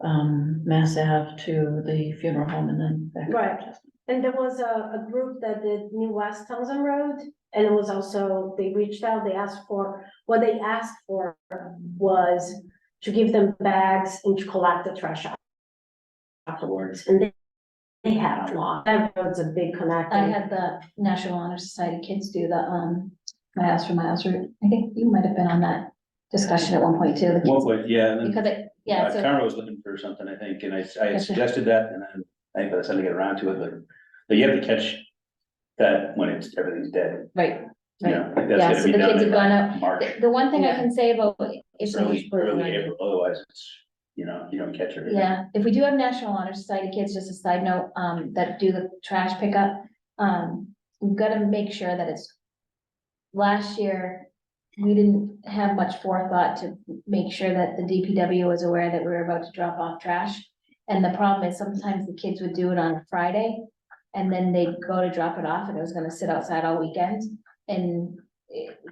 Mass Ave to the funeral home and then back. up Right. Chestnut. And there was a group that did New West Townsend Road, and it was also, they reached out, they asked for, what they asked for was to give them bags and to collect the trash afterwards, and they had a lot, that was a big connect. I had the National Honor Society kids do the, My House for Miles route. I think you might have been on that discussion at one point too. the Well, kids- but yeah, and then, Because it, yeah, so. Tara was looking for something, I think, and I had Gotcha. suggested that, and then I think by the time they get around to it, but you have to catch that when it's, everything's dead, Right, you know, like Yeah, that's so gonna be the done kids in have gone like up. March, The one thing I Yeah. can say about. if early April, otherwise it's, you know, you don't catch everything. Yeah, if we do have National Honor Society kids, just a side note, that do the trash pickup, we've gotta make sure that it's. Last year, we didn't have much forethought to make sure that the DPW was aware that we were about to drop off trash. And the problem is sometimes the kids would do it on a Friday, and then they'd go to drop it off, and it was gonna sit outside all weekend. And,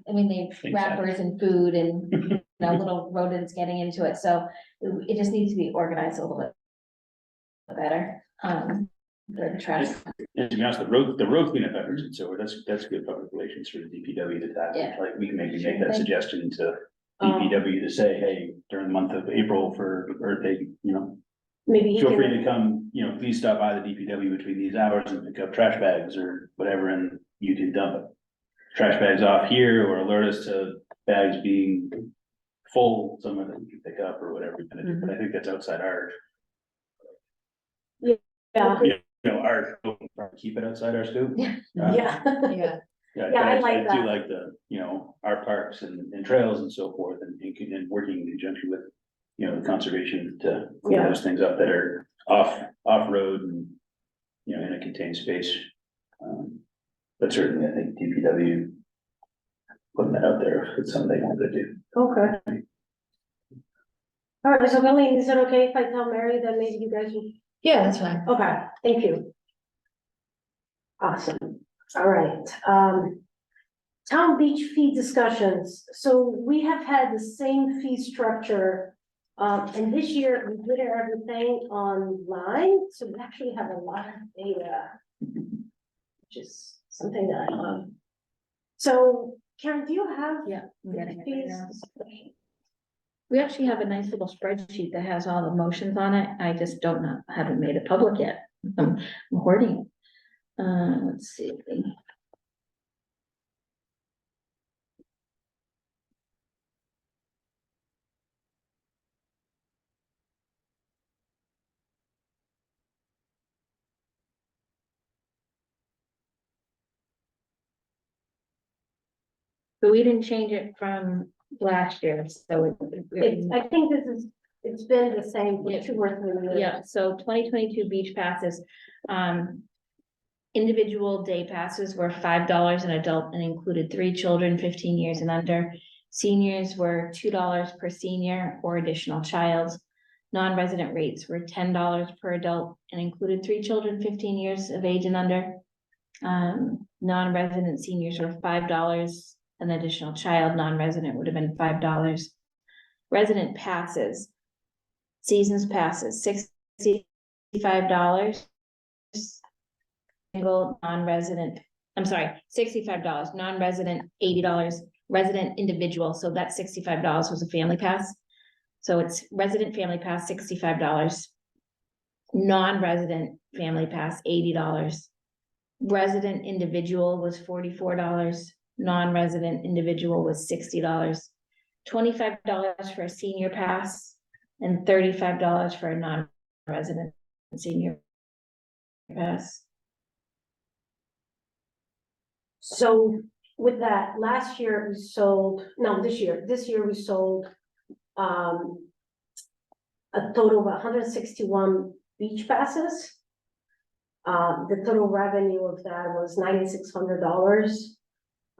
I mean, they Makes wrappers and food and, you know, little rodents getting into it, so it just needs to be organized a little bit better, for the trash. And to be honest, the road cleanup efforts, and so that's good public relations for the DPW to tackle, Yeah. like, we can maybe make that Sure. suggestion to Um, DPW to say, hey, during the month of April for Earth Day, you know, Maybe you feel free can, to come, you know, please stop by the DPW between these hours and pick up trash bags or whatever, and you can dump trash bags off here, or alert us to bags being full, somewhere that we can pick up or whatever, we're gonna do, but I think that's outside our, yeah, you know, our, keep it outside our scope. Yeah. yeah. Yeah, Yeah, Yeah, but I like I do that. like the, you know, our parks and trails and so forth, and working in conjunction with, you know, the conservation to clean Yeah. those things up that are off-road and, you know, in a contained space. But certainly, I think DPW putting that out there, if it's something they want to do. Okay. All right, so Colleen, is it okay if I tell Mary that maybe you guys will? yeah, that's fine. Okay, thank you. Awesome, all right, town beach fee discussions, so we have had the same fee structure. And this year we did everything online, so we actually have a lot of data. Which is something that I love. So Karen, do you have? Yeah, I'm getting it right fees? now. We actually have a nice little spreadsheet that has all the motions on it. I just don't know, haven't made it public yet. I'm hoarding. Let's see. So we didn't change it from last year, so I think it's been the same for Yeah. 2 or 3 years. yeah, so 2022 beach passes. Individual day passes were $5 an adult and included 3 children, 15 years and under. Seniors were $2 per senior or additional child. Non-resident rates were $10 per adult and included 3 children, 15 years of age and under. Non-resident seniors were $5, an additional child, non-resident would have been $5. Resident passes. Seasons passes, $65. Single, non-resident, I'm sorry, $65, non-resident, $80, resident individual, so that $65 was a family pass. So it's resident family pass, $65. Non-resident family pass, $80. Resident individual was $44, non-resident individual was $60. $25 for a senior pass and $35 for a non-resident senior pass. So with that, last year we sold, no, this year we sold, a total of 161 beach passes. The total revenue of that was $9,600.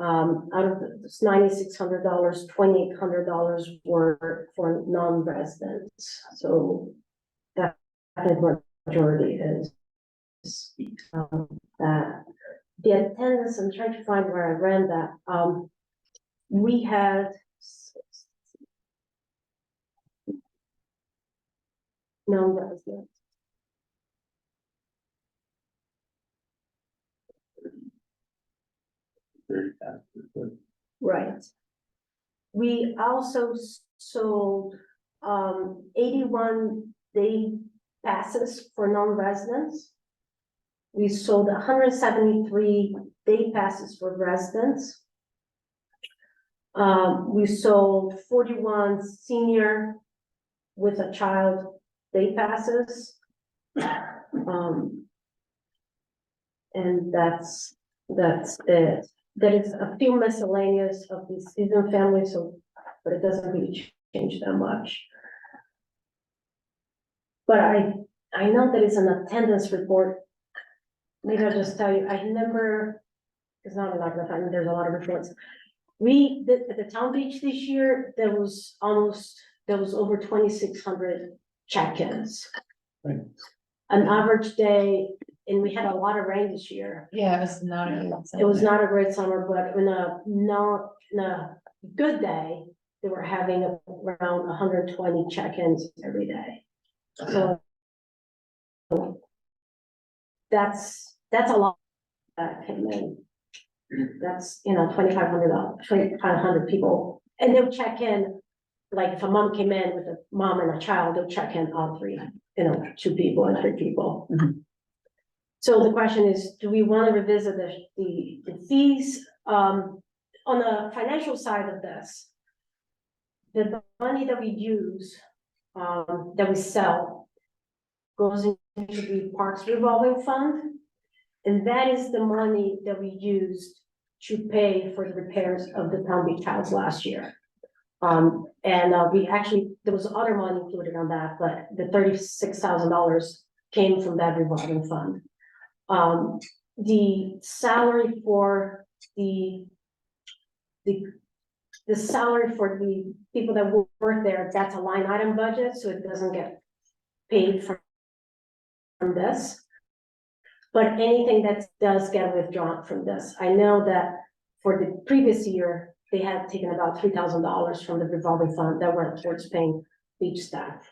Out of this $9,600, $2,800 were for non-residents, so that the majority is that. The attendance, I'm trying to find where I ran that, we had. Non-residents. 30,000. Right. We also sold 81 day passes for non-residents. We sold 173 day passes for residents. We sold 41 senior with a child day passes. And that's it. There is a few miscellaneous of the season family, so, but it doesn't really change that much. But I know that it's an attendance report. Maybe I'll just tell you, I remember, it's not a lot of time, there's a lot of reports. We did at the town beach this year, there was over 2,600 check-ins. Right. An average day, and we had a lot of rain this year. Yeah, it was not a good. It was not a great summer, but in a good day, they were having around 120 check-ins every day. So that's a lot that came in. That's, 2,500 people, and they'll check in, like if a mom came in with a mom and a child, they'll check in all three, 2 people and 3 people. Mhm. So the question is, do we want to revisit the fees, on the financial side of this? The money that we use, that we sell goes into the Parks Revolving Fund. And that is the money that we used to pay for the repairs of the Town Beach House last year. We actually, there was other money included on that, but the $36,000 came from that revolving fund. The salary for the salary for the people that work there, that's a line item budget, so it doesn't get paid from this. But anything that does get withdrawn from this, I know that for the previous year, they had taken about $3,000 from the revolving fund that went towards paying beach staff.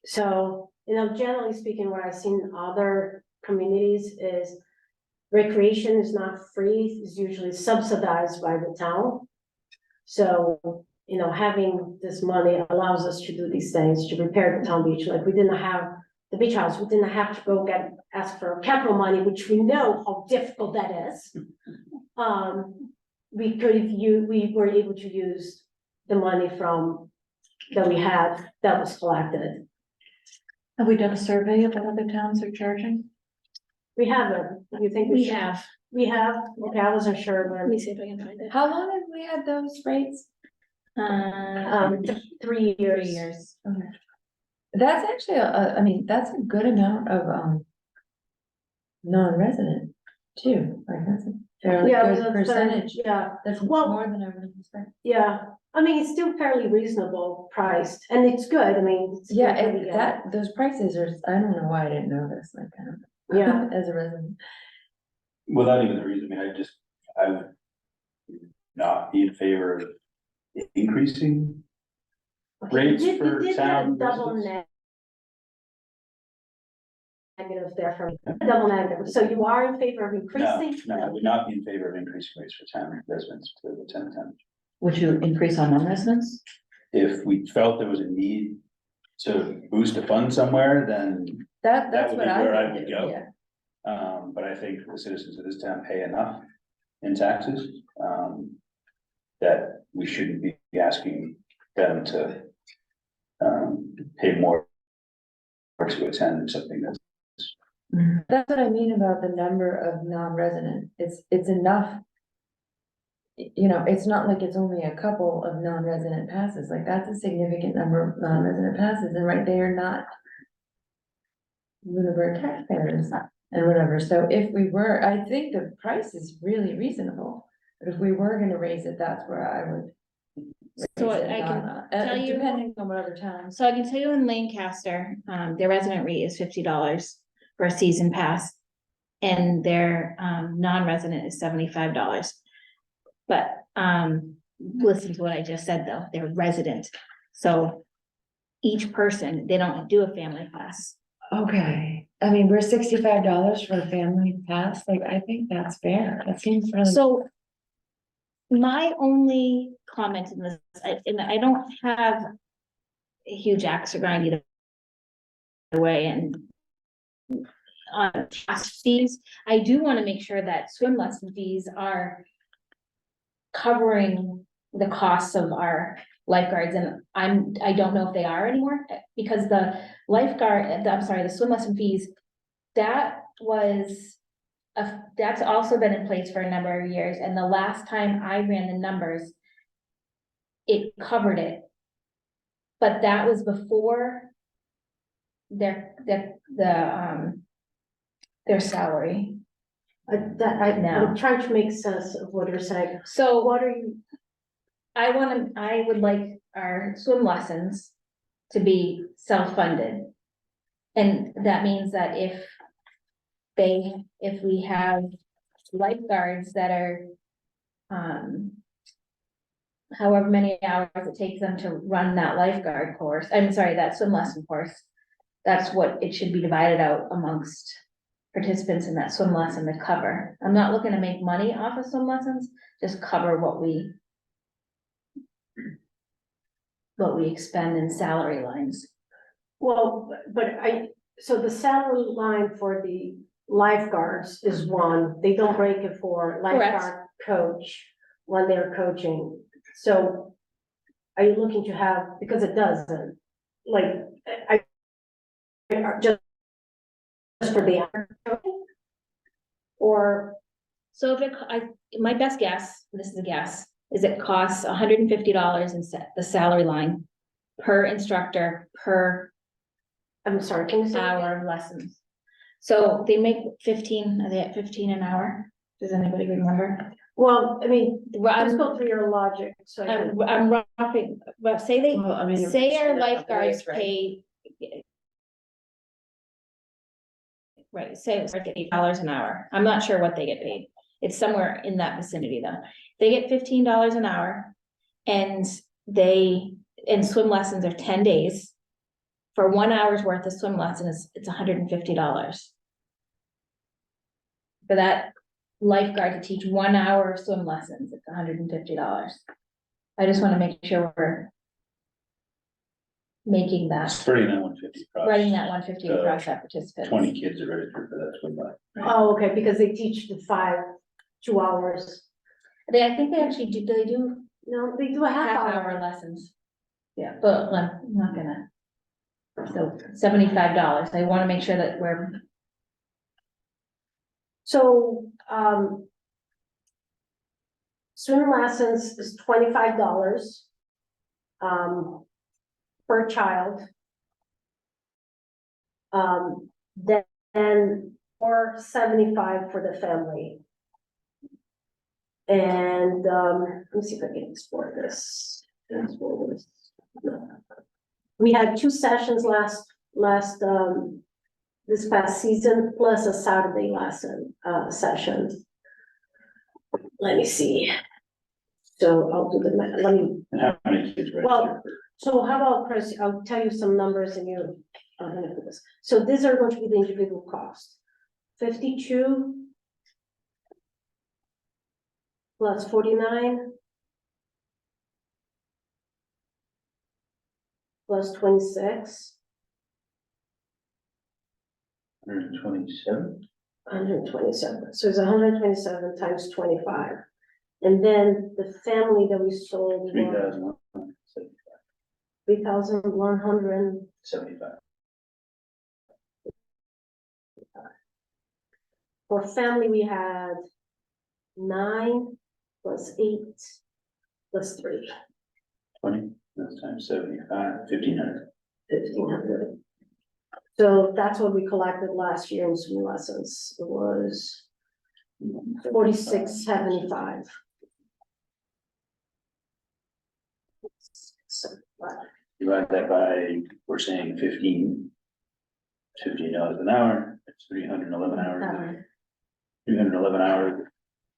So, generally speaking, what I've seen in other communities is recreation is not free, it's usually subsidized by the town. So, having this money allows us to do these things, to repair the town beach, like we didn't have the beach house, we didn't have to go ask for capital money, which we know how difficult that is. We were able to use the money that we had that was collected. Have we done a survey of what other towns are charging? We haven't, you think We should? have, We have, okay, I wasn't sure let when, me see if I can find it. How long have we had those rates? 3 years. 3 years. Okay. That's actually, I mean, that's a good amount of, non-resident too, like that's a fairly Yeah, good that's percentage. yeah, That's Well- more than I would expect. yeah, I mean, it's still fairly reasonable priced, and it's good, I mean. it's Yeah, good, and those prices are, I don't know why I didn't know this, like, kind of. Yeah. As a resident. Without even the reason, I mean, I would not be in favor of increasing Okay, rates we for did town that double residents? negative there from, double negative, so you are in favor of No, increasing? no, I would not be in favor of increasing rates for town residents to the 10. Would you increase on non-residents? If we felt there was a need to boost a fund somewhere, then, That's would what be I where I would would do, go. yeah. but I think the citizens of this town pay enough in taxes, that we shouldn't be asking them to, pay more to attend something that's. That's what I mean about the number of non-resident, it's enough. It's not like it's only a couple of non-resident passes, like that's a significant number of non-resident passes, and right, they are not Lunenburg taxpayers and whatever, so if we were, I think the price is really reasonable, but if we were gonna raise it, that's where I would. So raise it, I can tell you- Depending on whatever town. So I can tell you in Lancaster, their resident rate is $50 for a season pass. And their non-resident is $75. But listen to what I just said, though, they're resident. So each person, they don't do a family pass. Okay, I mean, we're $65 for a family pass, like, I think that's fair, that seems really. So my only comment in this, and I don't have a huge axe to grind either way, and on class fees, I do want to make sure that swim lesson fees are covering the costs of our lifeguards, and I don't know if they are anymore, because the the swim lesson fees, that was that's also been in place for a number of years, and the last time I ran the numbers, it covered it. But that was before their salary. I'm No. trying to make sense of what you're saying. So What are you, I would like our swim lessons to be self-funded. And that means that if we have lifeguards that are, however many hours it takes them to run that lifeguard course, that swim lesson course, that's what it should be divided out amongst participants in that swim lesson to cover. I'm not looking to make money off of swim lessons, just cover what we expend in salary lines. well, so the salary line for the lifeguards is one, they don't break it for lifeguard coach when they're coaching. So are you looking to have, because it doesn't, like, just for the coaching? Or, So my best guess, this is a guess, is it costs $150 in the salary line per instructor per I'm sorry, can you say? hour of lessons. So they make 15, are they at 15 an hour? Does anybody remember? Well, I mean, Well, let's go through your logic, so I can. I'm roughing, but say Well, I mean, say our you're not lifeguards right? pay. Right, say it's like $8 an hour. I'm not sure what they get paid. It's somewhere in that vicinity though. They get $15 an hour, and swim lessons are 10 days. For 1 hour's worth of swim lessons, it's $150. For that lifeguard to teach 1 hour of swim lessons, it's $150. I just want to make sure we're making that, It's 39,150. writing that 150 across that participant. 20 kids are registered for that swim lab. Oh, okay, because they teach the 2 hours. I think they actually do they do No, they do a half half hour. hour lessons? Yeah, but I'm not gonna. So $75. I want to make sure that we're, So, swim lessons is $25. Per child. Then, or 75 for the family. And, let me see if I can explore this. We had 2 sessions this past season, plus a Saturday lesson, session. Let me see. So I'll do the math, let me, And how many kids Well, registered? so how about, Chris, I'll tell you some numbers and you, I'm gonna do this. So these are going to be the individual costs. 52 plus 49 plus 26, 127? 127. So it's 127 times 25. And then the family that we sold. 3,175. 75. For family, we had 9 plus 8 plus 3, 20, that's times 75, 1,500. 1,500. So that's what we collected last year in swim lessons. It was 46.75. Divide that by, we're saying $15 an hour, it's 311 hours. 311 hours.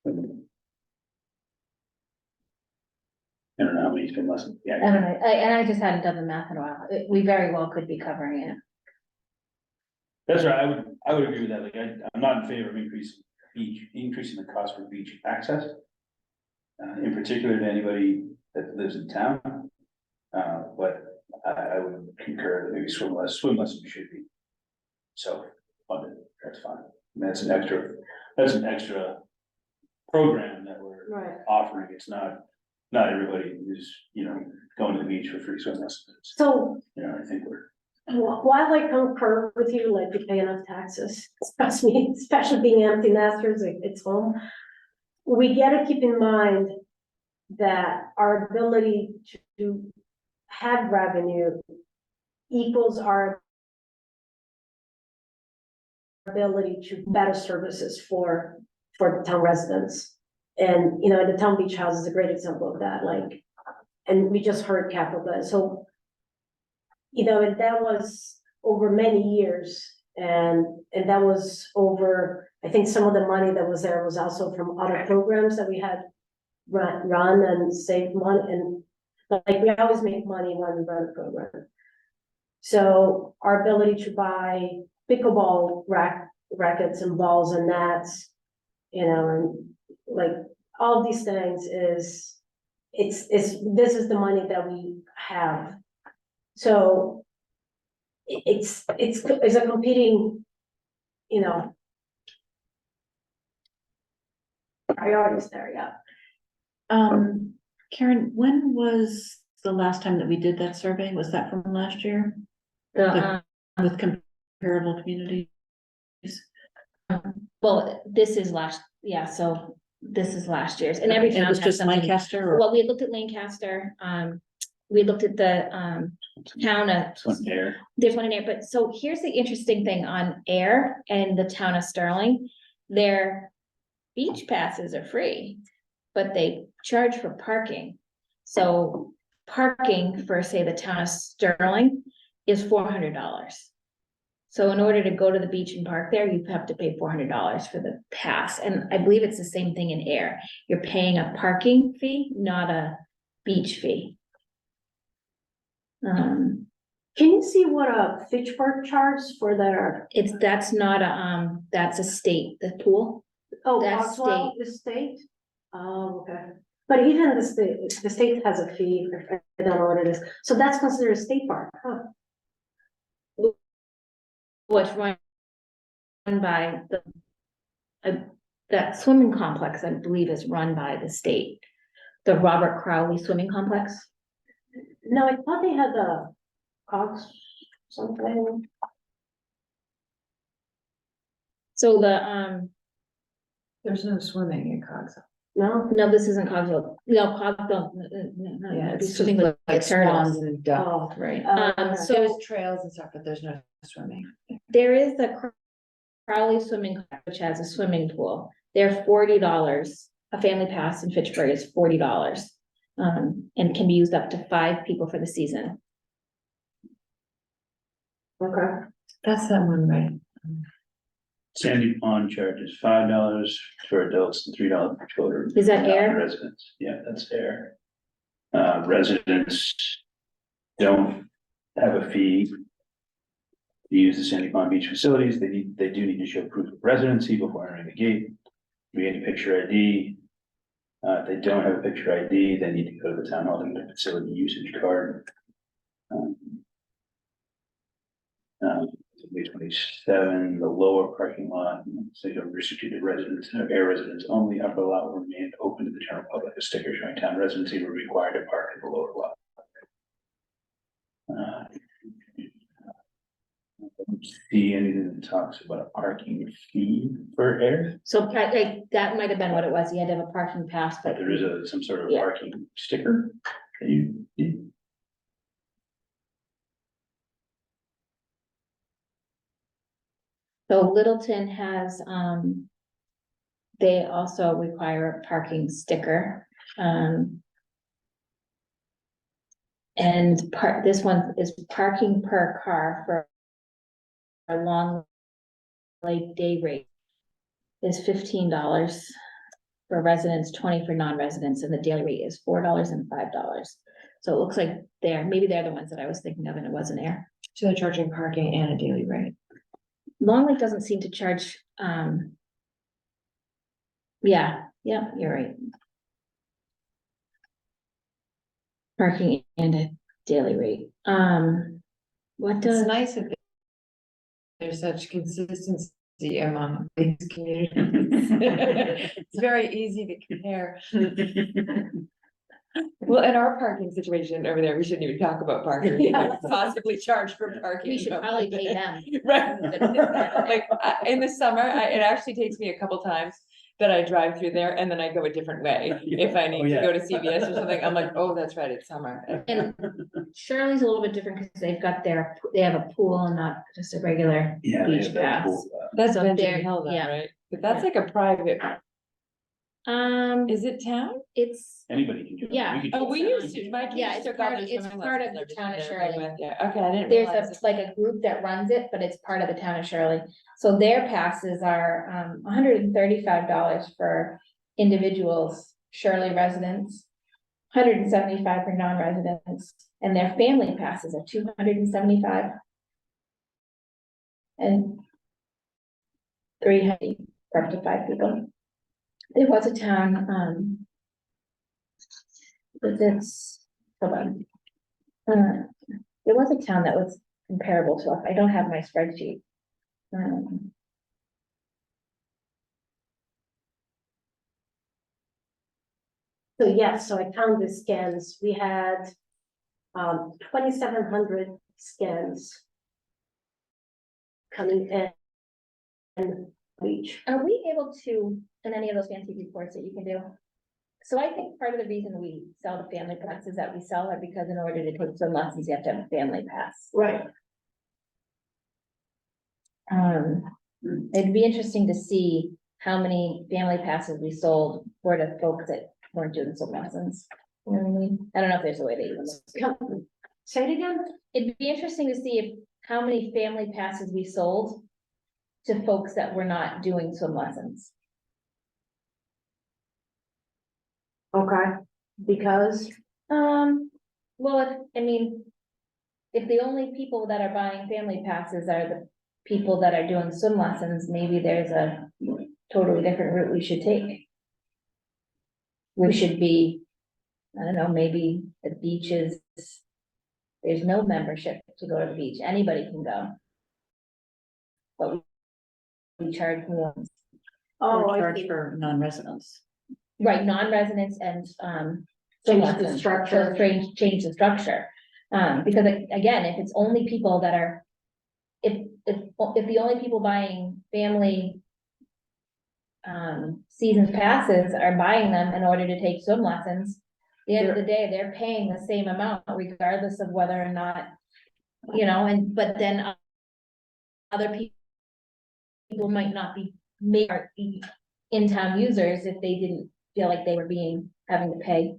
I don't know how many swim lessons. I Yeah, don't know, and I just hadn't done the math in a while. We very well could be covering it. That's right, I would agree with that, like, I'm not in favor of increasing the cost for beach access. In particular to anybody that lives in town. But I would concur that maybe swim lessons should be self-funded, that's fine. And that's an extra program that we're Right. offering, it's not everybody who's, going to the beach for free swim lessons. So I think we're. while I concur with you, like we pay enough taxes, especially being empty nesters, it's home. We gotta keep in mind that our ability to have revenue equals our ability to better services for the town residents. And, the town beach house is a great example of that, like, and we just heard Capital, so, and that was over many years, and that was over, I think some of the money that was there was also from other programs that we had run and save money, and like, we always make money when we run a program. So our ability to buy pickleball rackets and balls and nets, and like, all of these things this is the money that we have. So it's a competing, priorities there, yeah. Karen, when was the last time that we did that survey? Was that from last year? The, With comparable communities? well, this is so this is last year's, and every It town was has just something. Lancaster or? Well, we looked at Lancaster, we looked at the, town of, It's one there. there's one in Air, but so here's the interesting thing on Air and the town of Sterling. Their beach passes are free, but they charge for parking. So parking for, say, the town of Sterling is $400. So in order to go to the beach and park there, you have to pay $400 for the pass. And I believe it's the same thing in Air. You're paying a parking fee, not a beach fee. Can you see what a Fitchburg charges for their, That's not a, that's a state, the pool. That's Coxwell, the state? Oh, okay. But even the state has a fee, I don't know what it is, so that's considered a state park, huh? What's run by that swimming complex, I believe, is run by the state. The Robert Crowley Swimming Complex. No, I thought they had the Cox something. So the, There's no swimming in Coxsackie. no, this isn't Cogswell. No, Cogswell, no, Yeah, it'd be it's swimming just with like turtles. swans and ducks. Oh, Right, okay. so There's trails and stuff, but there's no swimming. there is the Crowley Swimming Club, which has a swimming pool. They're $40. A family pass in Fitchburg is $40. And can be used up to 5 people for the season. Okay, That's that one, right? Sandy Pond charges $5 for adults and $3 for children. Is that Air? Residents, yeah, that's Air. Residents don't have a fee to use the Sandy Pond Beach facilities. They do need to show proof of residency before entering the gate. We need a picture ID. If they don't have a picture ID, they need to go to the town hall and get a facility usage card. Page 27, the lower parking lot, so you're restricted to residents, Air residents only. Upper lot will remain open to the general public. A sticker showing town residency will be required to park at the lower lot. I don't see anything that talks about a parking fee for Air, So that might have been what it was. You had to have a parking pass, but but there is some sort of Yeah. parking sticker that you. so Littleton has, they also require a parking sticker. And this one is parking per car for a long lake day rate is $15 for residents, 20 for non-residents, and the daily rate is $4 and $5. So it looks like maybe they're the ones that I was thinking of, and it wasn't Air. So they're charging parking and a daily rate. Long Lake doesn't seem to charge, yeah, you're right. Parking and a daily rate, what It's does, nice that there's such consistency among these communities. It's very easy to compare. Well, in our parking situation over there, we shouldn't even talk about parking. We Yeah. might possibly charge for parking. we should probably pay them. Right. Like, in the summer, it actually takes me a couple times that I drive through there and then I go a different way. If I need to yeah. go to CVS or something, I'm like, oh, that's right, it's summer. And Shirley's a little bit different because they have a pool and not just a regular Yeah. they beach have that pass. cool, That's So Benjamin there- Hill though, yeah. right? But that's like a private, Is is it town? it's, Anybody can do it. Yeah. could Oh, do we it. used to, my Yeah, kids it's took part all of- their it's swimming part of lessons the town of every time they Shirley. went there. Okay, I didn't there's realize. a, like a group that runs it, but it's part of the town of Shirley. So their passes are, $135 for individuals, Shirley residents, $175 for non-residents, and their family passes are $275. And 300 for up to 5 people. There was a town, but it's, hold on. There was a town that was comparable to us. I don't have my spreadsheet. So yes, so I counted the scans. We had 2,700 scans coming in and each. Are we able to, in any of those fancy reports that you can do? So I think part of the reason we sell the family passes that we sell are because in order to take some lessons, you have to have a family pass. Right. It'd be interesting to see how many family passes we sold for the folks that weren't doing some lessons. You know what I mean? I don't know if there's a way to even. Say it again? It'd be interesting to see if, how many family passes we sold to folks that were not doing swim lessons. Okay, because, Well, I mean, if the only people that are buying family passes are the people that are doing swim lessons, maybe there's a totally different route we should take. We should be, I don't know, maybe the beaches, there's no membership to go to the beach, anybody can go. But we charge more, oh, Or I charge see. for non-residents. right, non-residents and, Change the lessons. structure. So change the structure, because again, if it's only people that are. If the only people buying family. Season passes are buying them in order to take swim lessons. At the end of the day, they're paying the same amount regardless of whether or not. You know, but then. Other people might not be in-town users if they didn't feel like they were having to pay.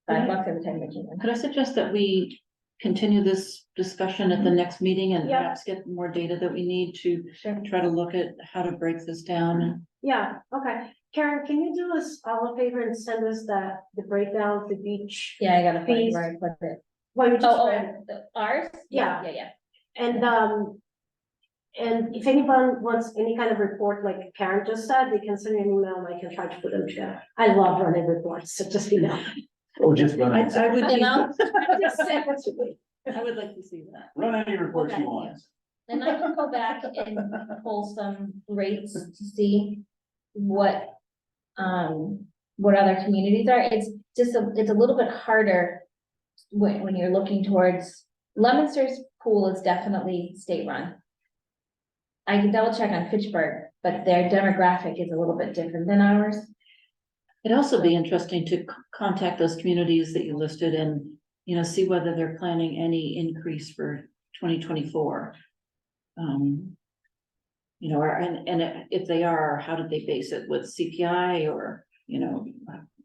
$5 every time they came in. Could I suggest that we continue this discussion at the next meeting and Yeah. perhaps get more data that we need to Sure. try to look at how to break this down? Yeah, okay. Karen, can you do us all a favor and send us the breakdown of the beach? Yeah, I gotta find Fees. where I put it. Well, you just Oh, read. ours? Yeah. Yeah. And if anyone wants any kind of report, like Karen just said, they can send me an email and I can try to put them together. I love running reports, so just, Oh, just run, I would, And I'll, Just send it to me. I would like to see that. run any reports Okay. you want. and I can go back and pull some rates to see what other communities are. It's just, it's a little bit harder when you're looking towards, Leominster's pool is definitely state run. I can double check on Fitchburg, but their demographic is a little bit different than ours. It'd also be interesting to contact those communities that you listed and, see whether they're planning any increase for 2024. And if they are, how did they base it with CPI or,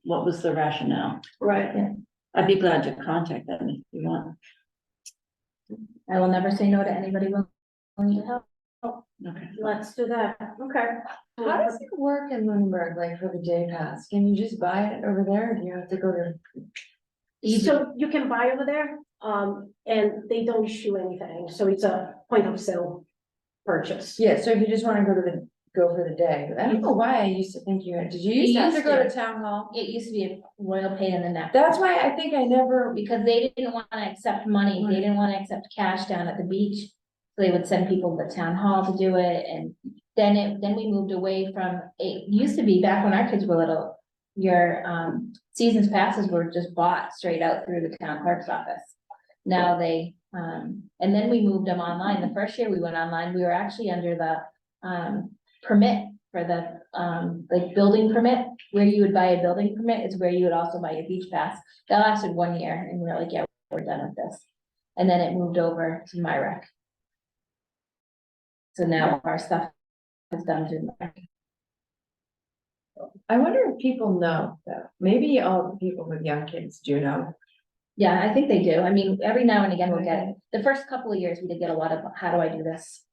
what was the rationale? Right. I'd be glad to contact them if you want. I will never say no to anybody willing to help. Okay. Let's do that. Okay. How does it work in Lunenburg, like for the day pass? Can you just buy it over there? Or do you have to go to? So you can buy over there, and they don't issue anything, so it's a point of sale. purchase. Yeah, so if you just wanna go for the day, I don't know why I used to think you had, did you used to have to go to town hall? It used to be a royal pain in the neck. That's why I think I never, Because they didn't wanna accept money, they didn't wanna accept cash down at the beach. So they would send people to town hall to do it, and then we moved away from, it used to be back when our kids were little. Your seasons passes were just bought straight out through the town clerk's office. Now they, and then we moved them online. The first year we went online, we were actually under the permit for the like building permit, where you would buy a building permit is where you would also buy your beach pass. That lasted 1 year, and we were like, yeah, we're done with this. And then it moved over to MyRec. So now our stuff is done through MyRec. I wonder if people know though, maybe all the people with young kids do know. Yeah, I think they do. I mean, every now and again we'll get it. The first couple of years, we did get a lot of, how do I do this?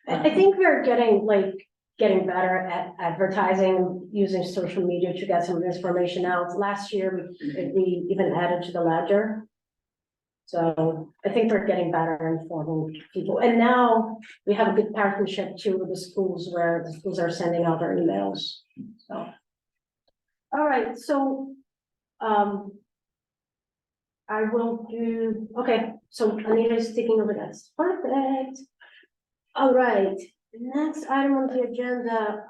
I think we're getting better at advertising, using social media to get some information out. Last year, we even added to the ledger. So I think we're getting better at informing people. And now we have a good partnership too with the schools, where the schools are sending out their emails, so. All right, so, I will do, okay, so Anita is taking over this. Perfect. All right, next item on the agenda,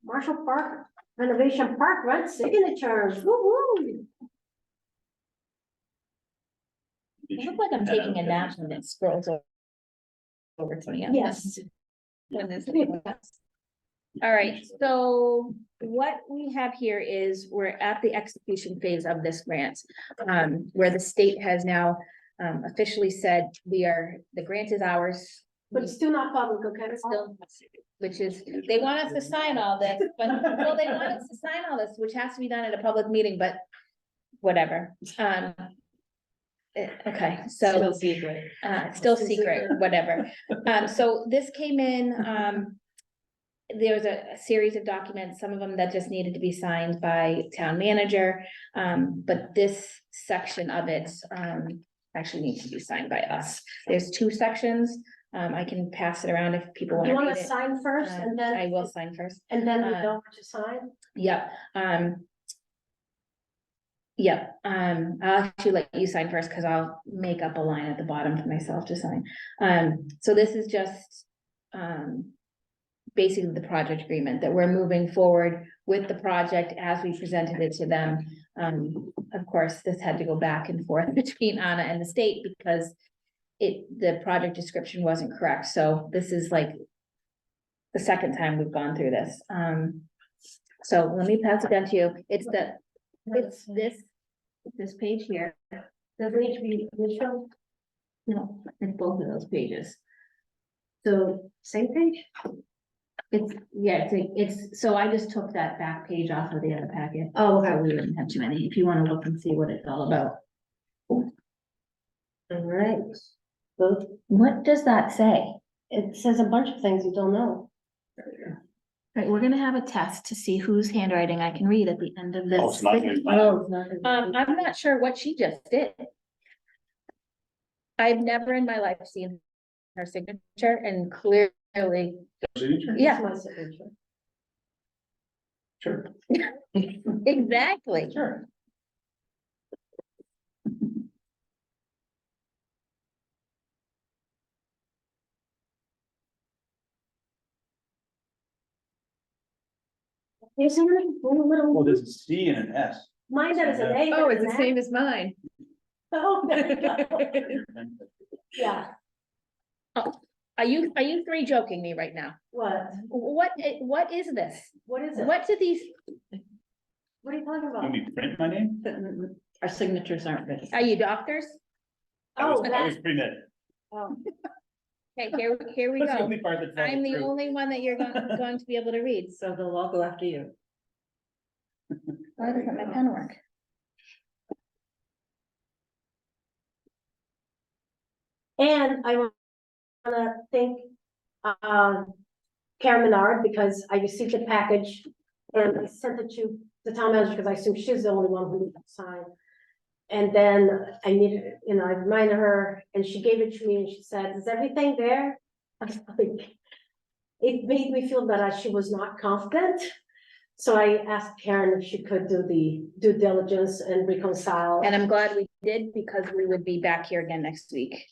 Marshall Park renovation park rent signatures. Woo-hoo. I look like I'm taking a nap and it scrolls over to me. Yes. All right, so what we have here is we're at the execution phase of this grant, where the state has now officially said the grant is ours. But it's still not public, okay? Still, which is, they want us to sign all this, but, well, they want us to sign all this, which has to be done at a public meeting, but whatever. Okay, so. Still secret. Still secret, whatever. So this came in, there was a series of documents, some of them that just needed to be signed by town manager. But this section of it, actually needs to be signed by us. There's 2 sections. I can pass it around if people want You to wanna read it. sign first and then? I will sign first. And then we don't to sign? Yep, yep, I'll actually let you sign first, because I'll make up a line at the bottom for myself to sign. So this is just, basically the project agreement that we're moving forward with the project as we presented it to them. Of course, this had to go back and forth between Anna and the state because the project description wasn't correct. So this is like the second time we've gone through this. So let me pass it down to you. It's this page here. Does it need to be initial? No, it's both of those pages. So, same page? It's, so I just took that back page off of the other packet. Oh, So okay. we didn't have too many, if you wanna look and see what it's all about. All right. So What does that say? it says a bunch of things you don't know. Right, we're gonna have a test to see whose handwriting I can read at the end of this. Oh, it's not gonna be mine. Oh, it's not. I'm not sure what she just did. I've never in my life seen her signature, and clearly, Signature? yeah, My signature. Sure. exactly. Sure. There's a little, Well, little, there's a C and an S. mine that is an A. Oh, and it's the an same F. as mine. Oh, there you go. Yeah, Are you 3 joking me right now? what? What is this? What is it? What do these, What are you talking You about? want me to print my name? Our signatures aren't ready. are you doctors? I was Oh, I was that, pre-med. oh, Okay, here we That's the go. only part that I'm the followed through. only one that you're going to be able to read. So they'll all go after you. Why doesn't my pen work? and I wanna thank, Karen Menard, because I received the package and I sent it to the town manager, because I assume she's the only one who needs to sign. And then I needed, I reminded her, and she gave it to me, and she said, is everything there? like, it made me feel that she was not confident. So I asked Karen if she could do the due diligence and reconcile. And I'm glad we did, because we would be back here again next week.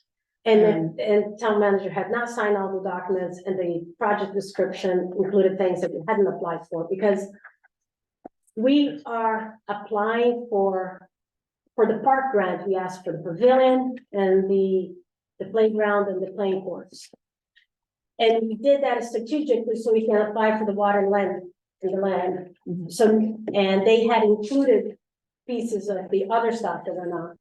And town manager had not signed all the documents, and the project description included things that we hadn't applied for, because we are applying for the park grant. We asked for the pavilion and the playground and the playing courts. And we did that strategically so we can apply for the water and land in the land. Mhm. So, and they had included pieces of the other stuff that were not.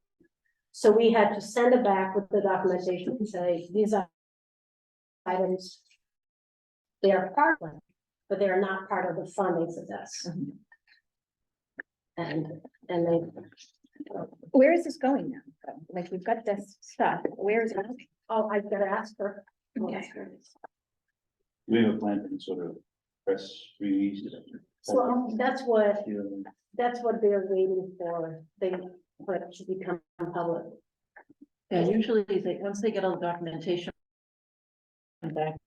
So we had to send it back with the documentation and say, these are items. They are part of it, but they are not part of the funding for this. Mhm. And they, Where is this going now? Like, we've got this stuff, where is it? oh, I gotta ask her. Okay. We have a plan to sort of press release. So that's what they're waiting for, for it to become public. Yeah, usually they, once they get all the documentation back,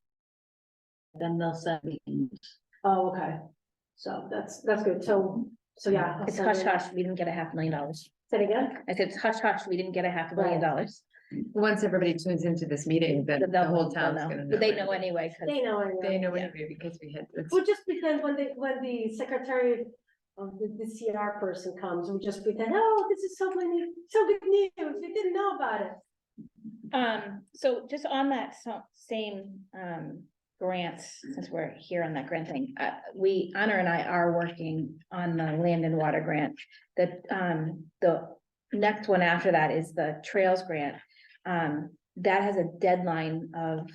then they'll send meetings. Oh, okay. So that's good. So yeah. I'll It's send hush it. hush, we didn't get $500,000. Say it again? I said, it's hush hush, we didn't get $500,000. Once everybody tunes into this meeting, then the whole town's gonna know. But they know anyway, 'cause- They know, I know. They know Yeah. anyway, because we had this. Well, just pretend when the secretary of the CR person comes, we just pretend, oh, this is so good news, we didn't know about it. So just on that same, grants, since we're here on that grant thing, Honor and I are working on the land and water grant. The next one after that is the Trails grant. That has a deadline of,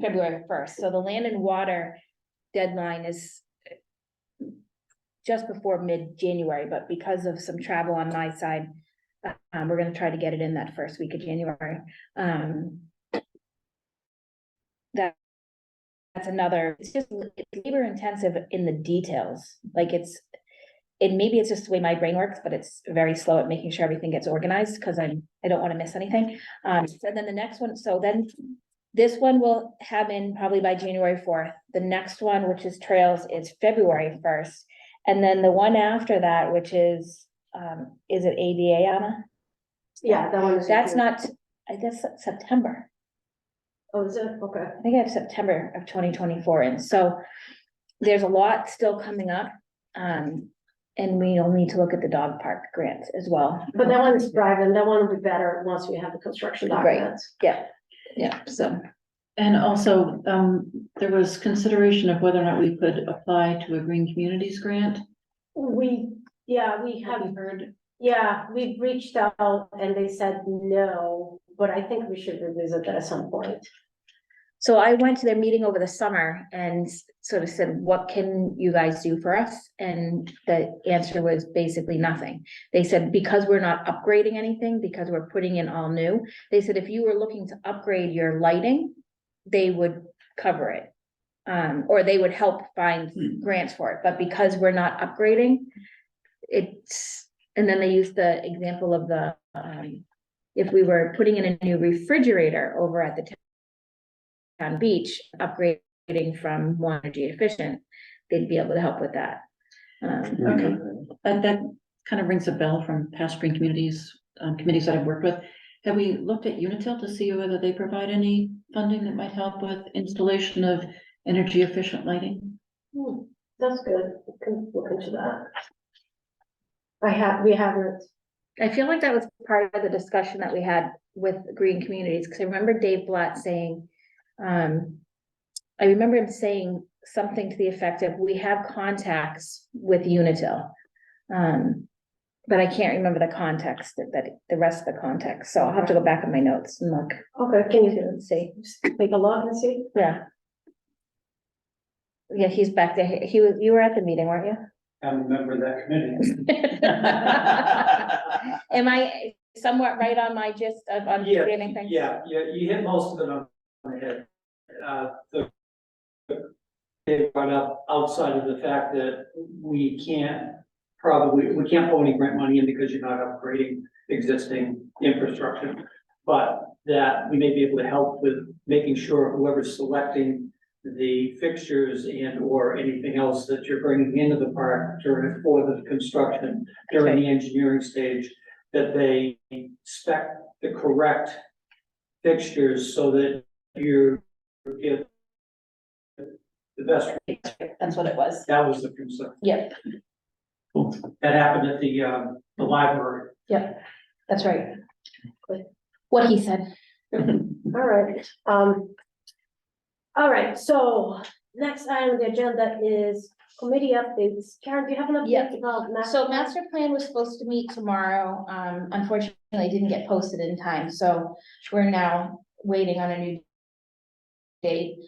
February 1st. So the land and water deadline is just before mid-January, but because of some travel on my side, we're gonna try to get it in that first week of January. That's another, it's just it's labor intensive in the details, like maybe it's just the way my brain works, but it's very slow at making sure everything gets organized, because I don't want to miss anything. And then the next one, so then this one will have in probably by January 4th. The next one, which is Trails, is February 1st. And then the one after that, which is it ADA, Anna? Yeah, that one is. That's not, I guess, September. Oh, is it? Okay. I think I have September of 2024, and so there's a lot still coming up. And we'll need to look at the dog park grant as well. But that one's private, that one will be better once we have the construction Right. documents. Yeah, so, And also, there was consideration of whether or not we could apply to a Green Communities grant. We have, Have you heard? yeah, we've reached out and they said no, but I think we should revisit that at some point. so I went to their meeting over the summer and sort of said, what can you guys do for us? And the answer was basically nothing. They said, because we're not upgrading anything, because we're putting in all new, they said, if you were looking to upgrade your lighting, they would cover it. Or they would help find grants for it, but because we're not upgrading, and then they used the example of if we were putting in a new refrigerator over at the town beach, upgrading from more energy efficient, they'd be able to help with that. Okay. That kind of rings a bell from past Green Communities, committees that I've worked with. Have we looked at Unitil to see whether they provide any funding that might help with installation of energy efficient lighting? That's good, we can look into that. We haven't, I feel like that was part of the discussion that we had with Green Communities, because I remember Dave Blatt saying, I remember him saying something to the effect of, we have contacts with Unitil. But I can't remember the context, the rest of the context, so I'll have to go back in my notes and look, okay, can you and see, take a look and see? yeah. Yeah, he's back there, you were at the meeting, weren't you? I'm a member of that committee. Am I somewhat right on my gist of understanding things? Yeah, you hit most of it on the head. They brought up outside of the fact that we can't pull any grant money in because you're not upgrading existing infrastructure. But that we may be able to help with making sure whoever's selecting the fixtures and or anything else that you're bringing into the park during, for the construction, during the engineering stage, that they spec the correct fixtures so that you get the best. That's what it was. That was the concern. Yep, That happened at the library. yep, that's right. What he said. All right, so next item on the agenda is committee updates. Karen, do you have an Yeah. update about? So master plan was supposed to meet tomorrow, unfortunately, it didn't get posted in time, so we're now waiting on a new date.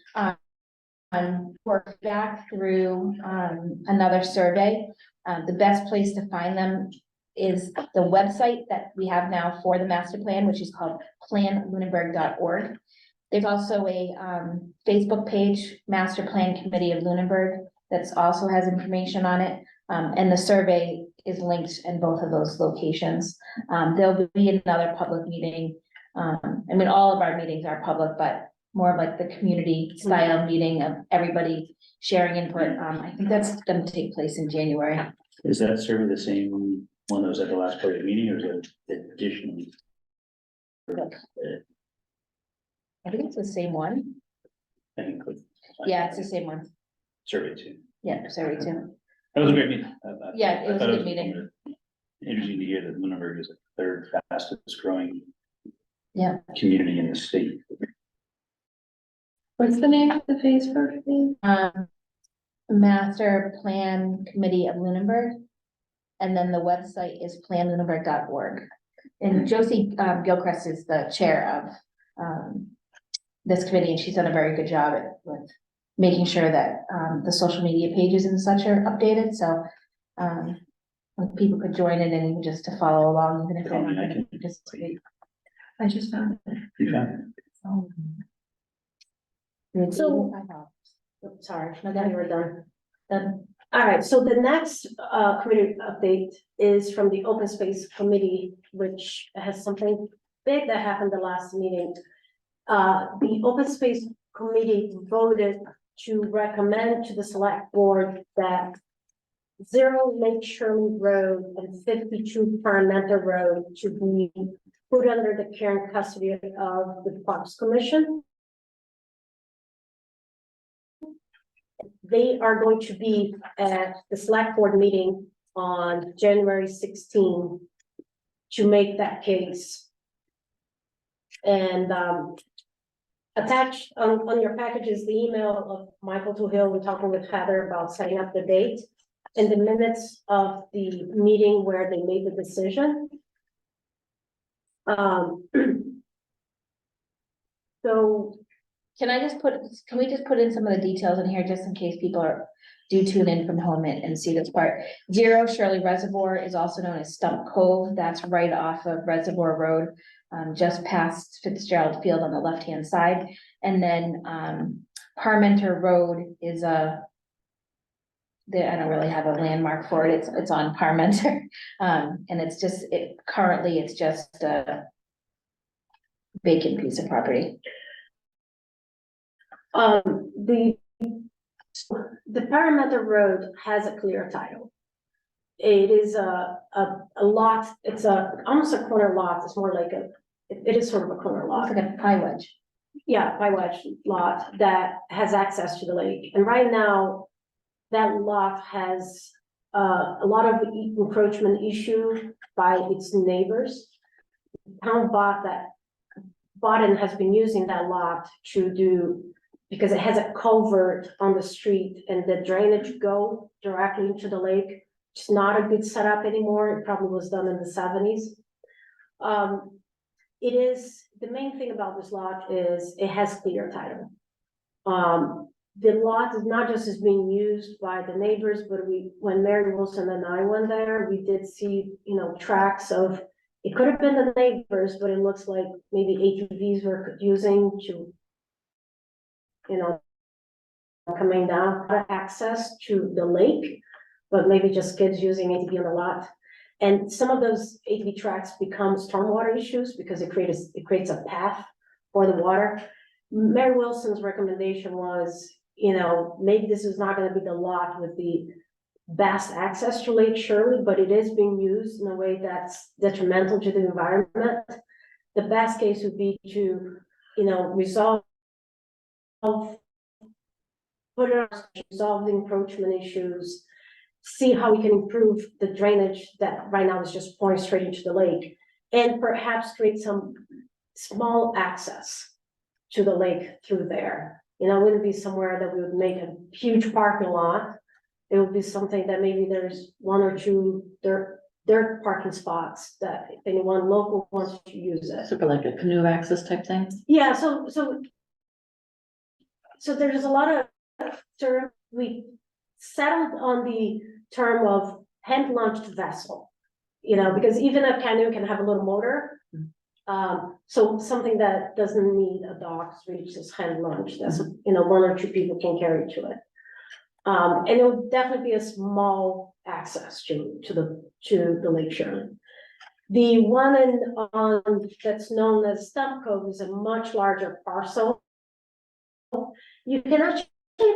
Worked back through, another survey. The best place to find them is the website that we have now for the master plan, which is called planlunenburg.org. There's also a, Facebook page, Master Plan Committee of Lunenburg, that's also has information on it. And the survey is linked in both of those locations. There'll be another public meeting. I mean, all of our meetings are public, but more of like the community style meeting of everybody sharing input. I think that's gonna take place in January. Is that survey the same one that was at the last part of the meeting, or is it additional? I think it's the same one. I think. Yeah, it's the same one. Survey too. Yeah, sorry too. That was a great meeting. Yeah, it was a I thought good meeting. Interesting to hear that Lunenburg is the third fastest growing. Yeah. Community in the state. What's the name of the Facebook thing? Master Plan Committee of Lunenburg. And then the website is planlunenburg.org. And Josie Gilchrist is the chair of this committee, and she's done a very good job with making sure that the social media pages and such are updated, so people could join in and even just to follow along, even if they're not gonna participate. I just found it. You found So- So. Sorry, I thought you were done. Then, All right, so the next committee update is from the Open Space Committee, which has something big that happened the last meeting. The Open Space Committee voted to recommend to the select board that 0 Lake Shirley Road and 52 Parmenter Road to be put under the care and custody of the Parks Commission. They are going to be at the select board meeting on January 16 to make that case. And attached on your package is the email of Michael Tuhill, we're talking with Heather about setting up the date and the minutes of the meeting where they made the decision. So can we just put in some of the details in here, just in case people do tune in from home and see this part? 0 Shirley Reservoir is also known as Stump Cove, that's right off of Reservoir Road, just past Fitzgerald Field on the left-hand side. And then, Parmenter Road is I don't really have a landmark for it, it's on Parmenter. And it's currently it's just a vacant piece of property. The Parmenter Road has a clear title. It is a lot, it's almost a corner lot, it's more like it is sort of a corner lot. It's like a pie wedge. Yeah, pie wedge lot that has access to the lake, and right now, that lot has a lot of encroachment issue by its neighbors. Town bought and has been using that lot to do, because it has a culvert on the street and the drainage go directly into the lake. It's not a good setup anymore, it probably was done in the 70s. The main thing about this lot is it has clear title. The lot is not just is being used by the neighbors, but when Mary Wilson and I went there, we did see, tracks of, it could have been the neighbors, but it looks like maybe ATVs were using to, coming down, access to the lake, but maybe just kids using ATV on the lot. And some of those ATV tracks become stormwater issues because it creates a path for the water. Mary Wilson's recommendation was, maybe this is not gonna be the lot with the best access to Lake Shirley, but it is being used in a way that's detrimental to the environment. The best case would be to, resolve the encroachment issues, see how we can improve the drainage that right now is just pouring straight into the lake, and perhaps create some small access to the lake through there. It wouldn't be somewhere that we would make a huge parking lot. It would be something that maybe there's one or two dirt parking spots that if anyone local wants to use it. Sort of like a canoe access type thing. Yeah, so there's a lot of term, we settled on the term of hand launched vessel. Because even a canoe can have a little motor. So something that doesn't need a dock, which is hand launched, that's, one or two people can carry to it. And it would definitely be a small access to the Lake Shirley. The one that's known as Stump Cove is a much larger parcel. You can actually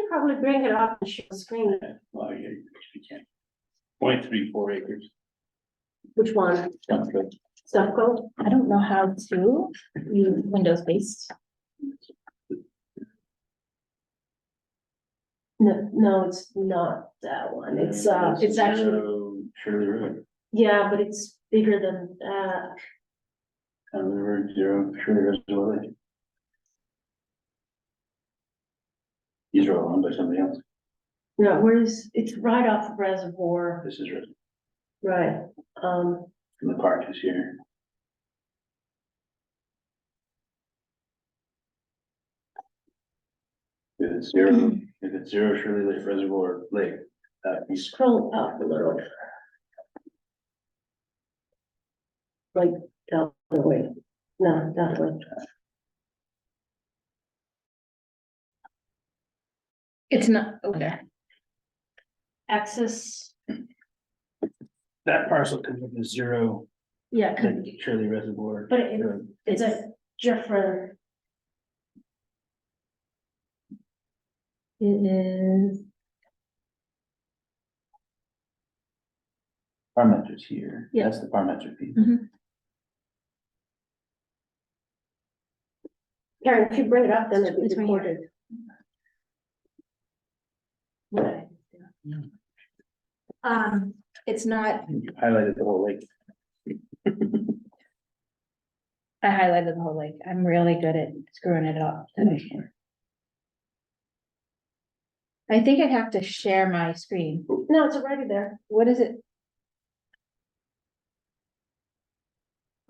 probably bring it up and share the screen. Well, yeah, you can. 0.34 acres. Which one? Sounds good. Stump Cove? I don't know how to use Windows based. No, it's not that one. It's actually, Shirley Road, yeah, but it's bigger than that. Town of the River, 0, Shirley Reservoir Lake. These are all owned by somebody else. No, it's right off the reservoir, This is Reservoir, right? and the park is here. If it's zero Shirley Lake Reservoir Lake, east. Scroll up a little. Like, down the way. No, down the way. It's not, okay. Access, That parcel comes with the zero yeah, Lake Shirley Reservoir. but it's a different. It is, Parmenter's here. Yeah. That's the Parmenter piece. Karen, if you bring it up, then it'll be It's right here. recorded. Right. It's not, You highlighted the whole lake. I highlighted the whole lake. I'm really good at screwing it up today. I think I'd have to share my screen. No, it's already there. What is it?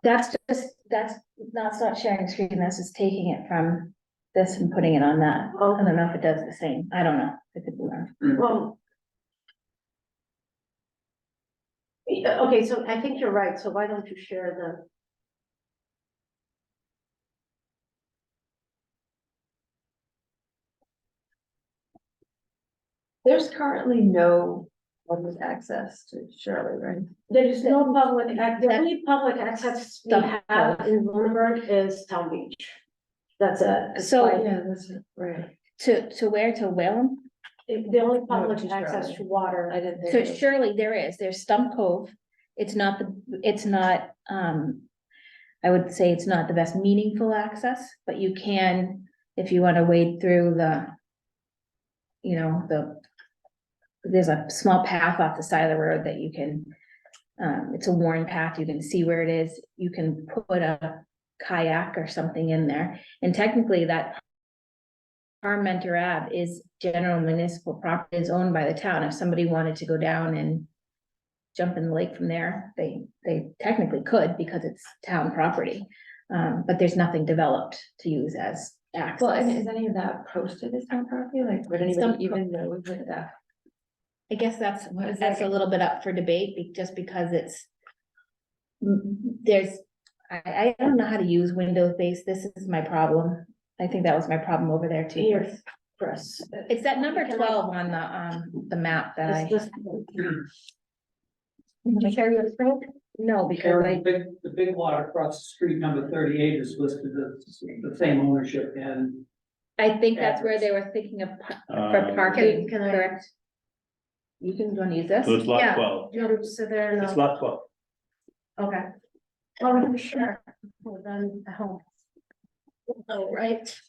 That's not sharing screen, that's just taking it from this and putting it on that. Oh. I don't know if it does the same. I don't know. It could be wrong. Well. Yeah, okay, so I think you're right, so why don't you share There's currently no public access to Shirley, right? there is no public, the only public access we Stump have Cove. in Lunenburg is Town Beach. That's it. So- Yeah, that's it, right. To where, to Whalen? The only public to access Shirley. to water. I didn't So think. surely there's Stump Cove. It's not, I would say it's not the best meaningful access, but you can, if you wanna wade through there's a small path off the side of the road that you can, it's a worn path, you can see where it is, you can put a kayak or something in there, and technically that Parmenter Ave is general municipal property, is owned by the town. If somebody wanted to go down and jump in the lake from there, they technically could because it's town property. But there's nothing developed to use as access. Well, and is any of that posted as town property? Like, would Some- anybody even know what that? I guess that's is a that? little bit up for debate, just because it's. I don't know how to use Windows based, this is my problem. I think that was my problem over there too. Here, Chris. It's that number Can I- 12 on the map that It's I, just. Can I share your screen? No, because Karen, the big lot across the street, number 38, is listed as the same ownership and I think that's where they were thinking of for parking, Can I- correct? You can go and use this. So it's lot Yeah. 12. Do you want to sit there and, It's lot 12. okay. Well, we can share with them at home. All right,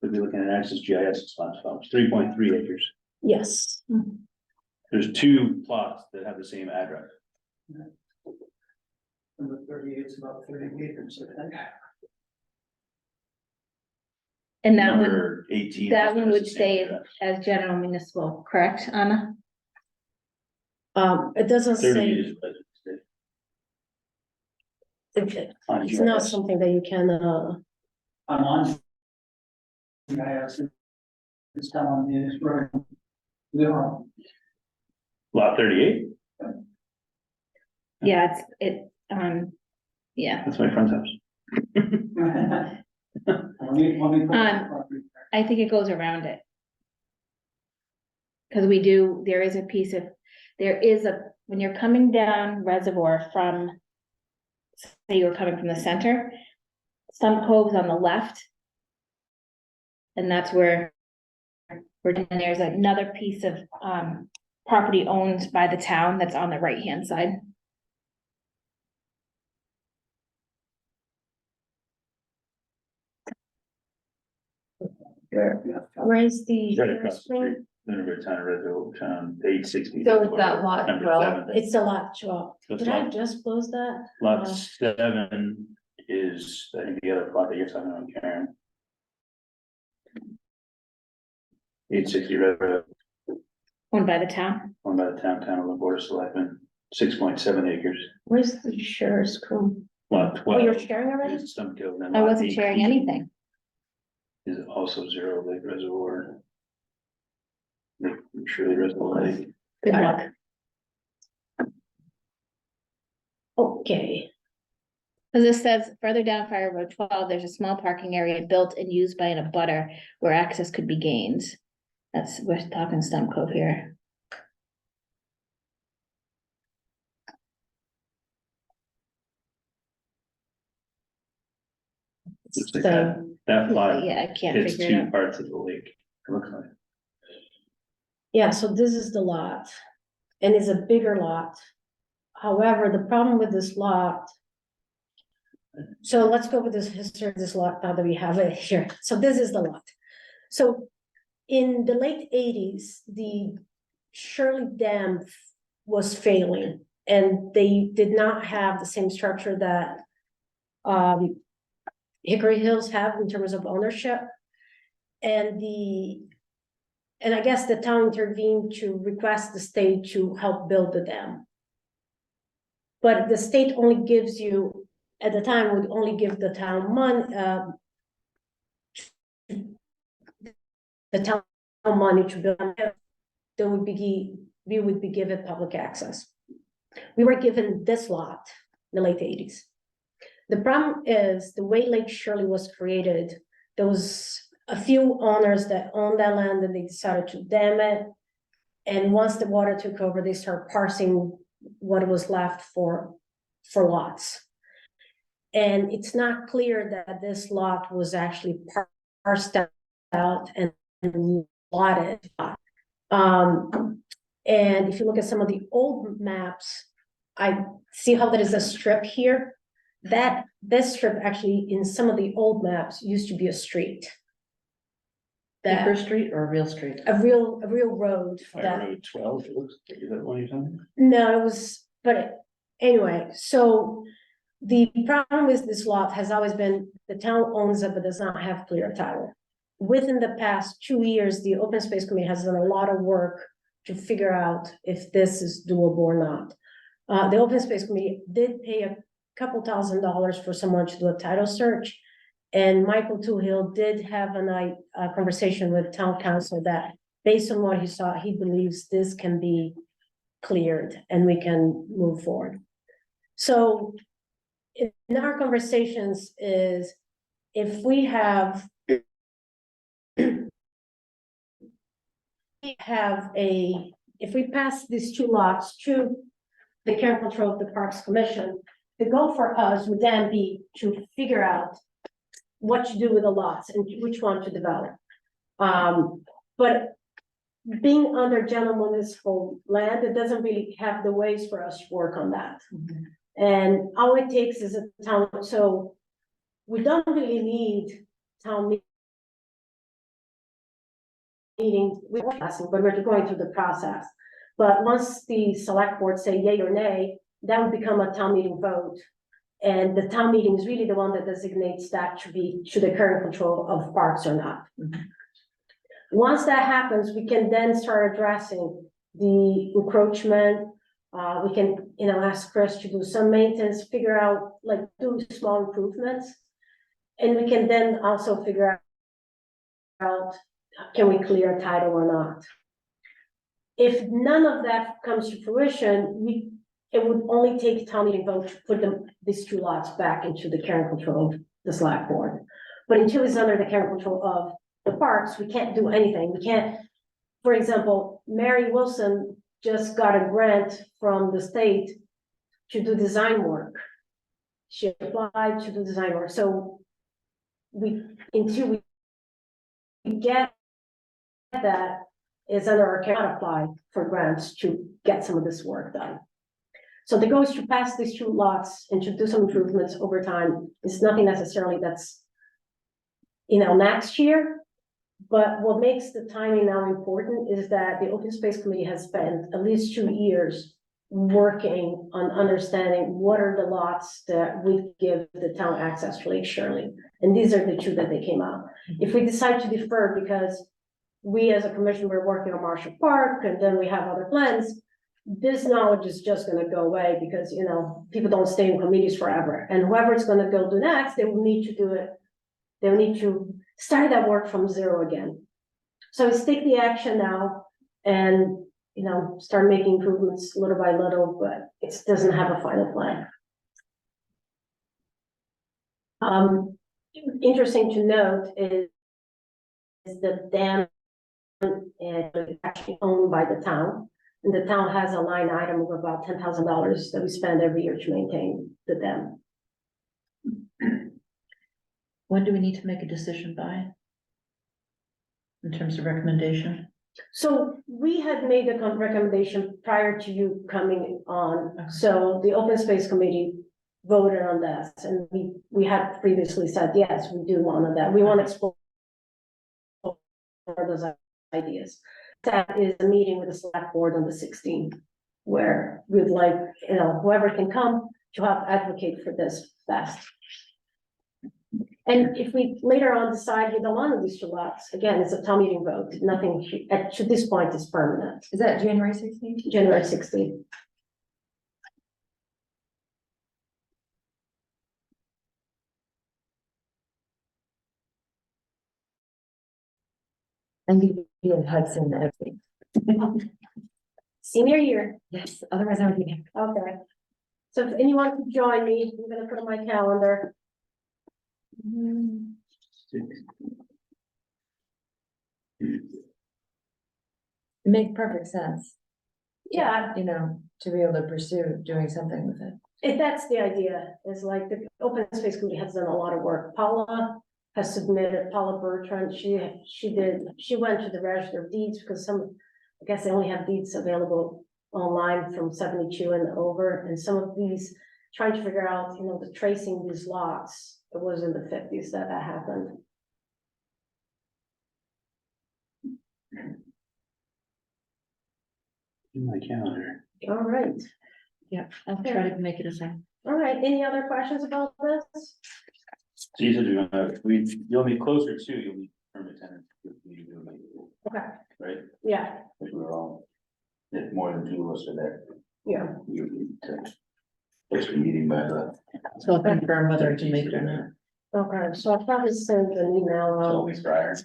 We'll be looking at Access GIS, it's lot 12, it's 3.3 acres. yes. There's two plots that have the same address. number 38 is about 30 acres, I think. And that would, Number 18. that also one has would the same stay address. as general municipal, correct, Anna? It doesn't 30 say, is on it's not GIS. something that you can, I'm on. GIS. It's telling me it's right. No. Lot 38, Yeah, yeah, that's my friend's house. Let me put the property back. I think it goes around it. Cause there is a piece of, when you're coming down Reservoir from, say you were coming from the center, Stump Cove's on the left. And that's where, and there's another piece of, property owned by the town that's on the right-hand side. where's the? Right across the street, Lunenburg Town of Redville, Town, 860. So it's that lot Number 12. 7. It's a lot, 12. That's Did I lot- just close that? Lot 7 is, I think, the other plot that you're talking about, Karen. 860 Redville, Owned by the town. owned by the town of Board of Selectmen, 6.7 acres. Where's the sheriff's crew? Lot Oh, 12. you're sharing already? is Stump Cove, and I lot wasn't sharing 18 anything. Is also Zero Lake Reservoir. Lake Shirley Reservoir Lake. Good luck. Okay, Cause this says further down Fire Road 12, there's a small parking area built and used by an abutter where access could be gained. We're talking Stump Cove here. It's like so, that plot, Yeah, I can't it's figure it two out. parts of the lake, it looks like. yeah, so this is the lot, and it's a bigger lot. However, the problem with this lot. So let's go with this history of this lot now that we have it here. So this is the lot. So in the late 80s, the Shirley Dam was failing, and they did not have the same structure that Hickory Hills have in terms of ownership. And I guess the town intervened to request the state to help build the dam. But the state only gives you, at the time, would only give the town money to build. We would be given public access. We were given this lot in the late 80s. The problem is the way Lake Shirley was created, there was a few owners that owned that land and they decided to dam it. And once the water took over, they started parsing what was left for lots. And it's not clear that this lot was actually parsed out and lotted. And if you look at some of the old maps, I see how there is a strip here. This strip actually in some of the old maps used to be a street. Paper That, Street or Real Street? a real road Fire that, Road 12, it looks, is that one you're talking? no, it was, anyway, so the problem with this lot has always been the town owns it, but does not have clear title. Within the past 2 years, the Open Space Committee has done a lot of work to figure out if this is doable or not. The Open Space Committee did pay a couple $1,000s for someone to do a title search. And Michael Toohill did have a conversation with town council that based on what he saw, he believes this can be cleared and we can move forward. So in our conversations is if we pass these two lots to the care and control of the Parks Commission. The goal for us would then be to figure out what to do with the lots and which one to develop. But being under general municipal land, it doesn't really have the ways for us to work on that. And all it takes is a town, so we don't really need town meeting, we're passing, but we're going through the process. But once the select board say yay or nay, that would become a town meeting vote. And the town meeting is really the one that designates that to the current control of parks or not. Once that happens, we can then start addressing the encroachment. We can, ask Chris to do some maintenance, figure out, like, do small improvements. And we can then also figure out, can we clear a title or not? If none of that comes to fruition, it would only take town meeting vote to put these two lots back into the care and control of the select board. But until it's under the care and control of the parks, we can't do anything. We can't, for example, Mary Wilson just got a grant from the state to do design work. She applied to do design work. So until we get that, is under our cannot apply for grants to get some of this work done. So the goal is to pass these two lots and to do some improvements over time. It's nothing necessarily that's, next year. But what makes the timing now important is that the Open Space Committee has spent at least 2 years working on understanding what are the lots that would give the town access to Lake Shirley. And these are the two that they came out. If we decide to defer because we as a commission were working on Marshall Park and then we have other plans, this knowledge is just going to go away because, people don't stay in committees forever. And whoever's going to go do next, they will need to do it. They will need to start that work from zero again. So let's take the action now and, start making improvements little by little, but it doesn't have a final plan. Interesting to note is the dam is actually owned by the town. And the town has a line item of about $10,000 that we spend every year to maintain the dam. When do we need to make a decision by? In terms of recommendation? So we had made a recommendation prior to you coming on. Okay. So the Open Space Committee voted on this and we had previously said, yes, we do want that. We want to explore those ideas. That is a meeting with the select board on the 16th, where we'd like, whoever can come to help advocate for this best. And if we later on decide we don't want these two lots, again, it's a town meeting vote. Nothing to this point is permanent. Is that January 16th? January 16th. And you be in Hudson, everything. Senior year. Yes, otherwise I would be. Okay. So if anyone could join me, I'm gonna put on my calendar. It makes perfect sense, Yeah, to be able to pursue doing something with it. that's the idea, is like the Open Space Committee has done a lot of work. Paula has submitted, Paula Bertrand, she went to the Register of Deeds because I guess they only have deeds available online from 72 and over, and some of these, trying to figure out, the tracing these lots, it was in the 50s that happened. In my calendar. All right, Yeah, I'll try to make it as a. all right, any other questions about this? So you said you'll be closer to, you'll be permanent tenant. Okay, Right, yeah, if we were all, if more than two of us are there, yeah, we would need to. Post a meeting by the. So I'll confirm whether to make it or not. okay, so I'll probably send an email out, Always prior.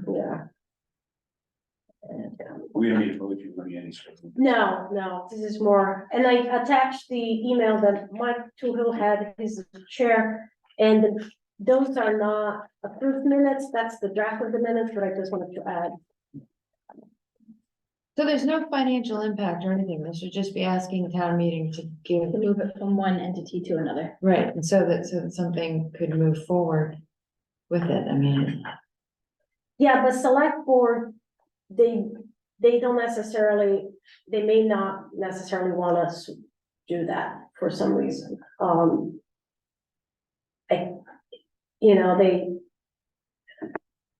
yeah. We don't need to vote you on any. No, this is more, and I attached the email that Mike Toohill had, his chair, and those are not approved minutes, that's the draft of the minutes, but I just wanted to add. So there's no financial impact or anything, this should just be asking town meeting to give, To move it from one entity to another. right, and so that something could move forward with it, I mean. Yeah, but select board, they don't necessarily, they may not necessarily want us to do that for some reason.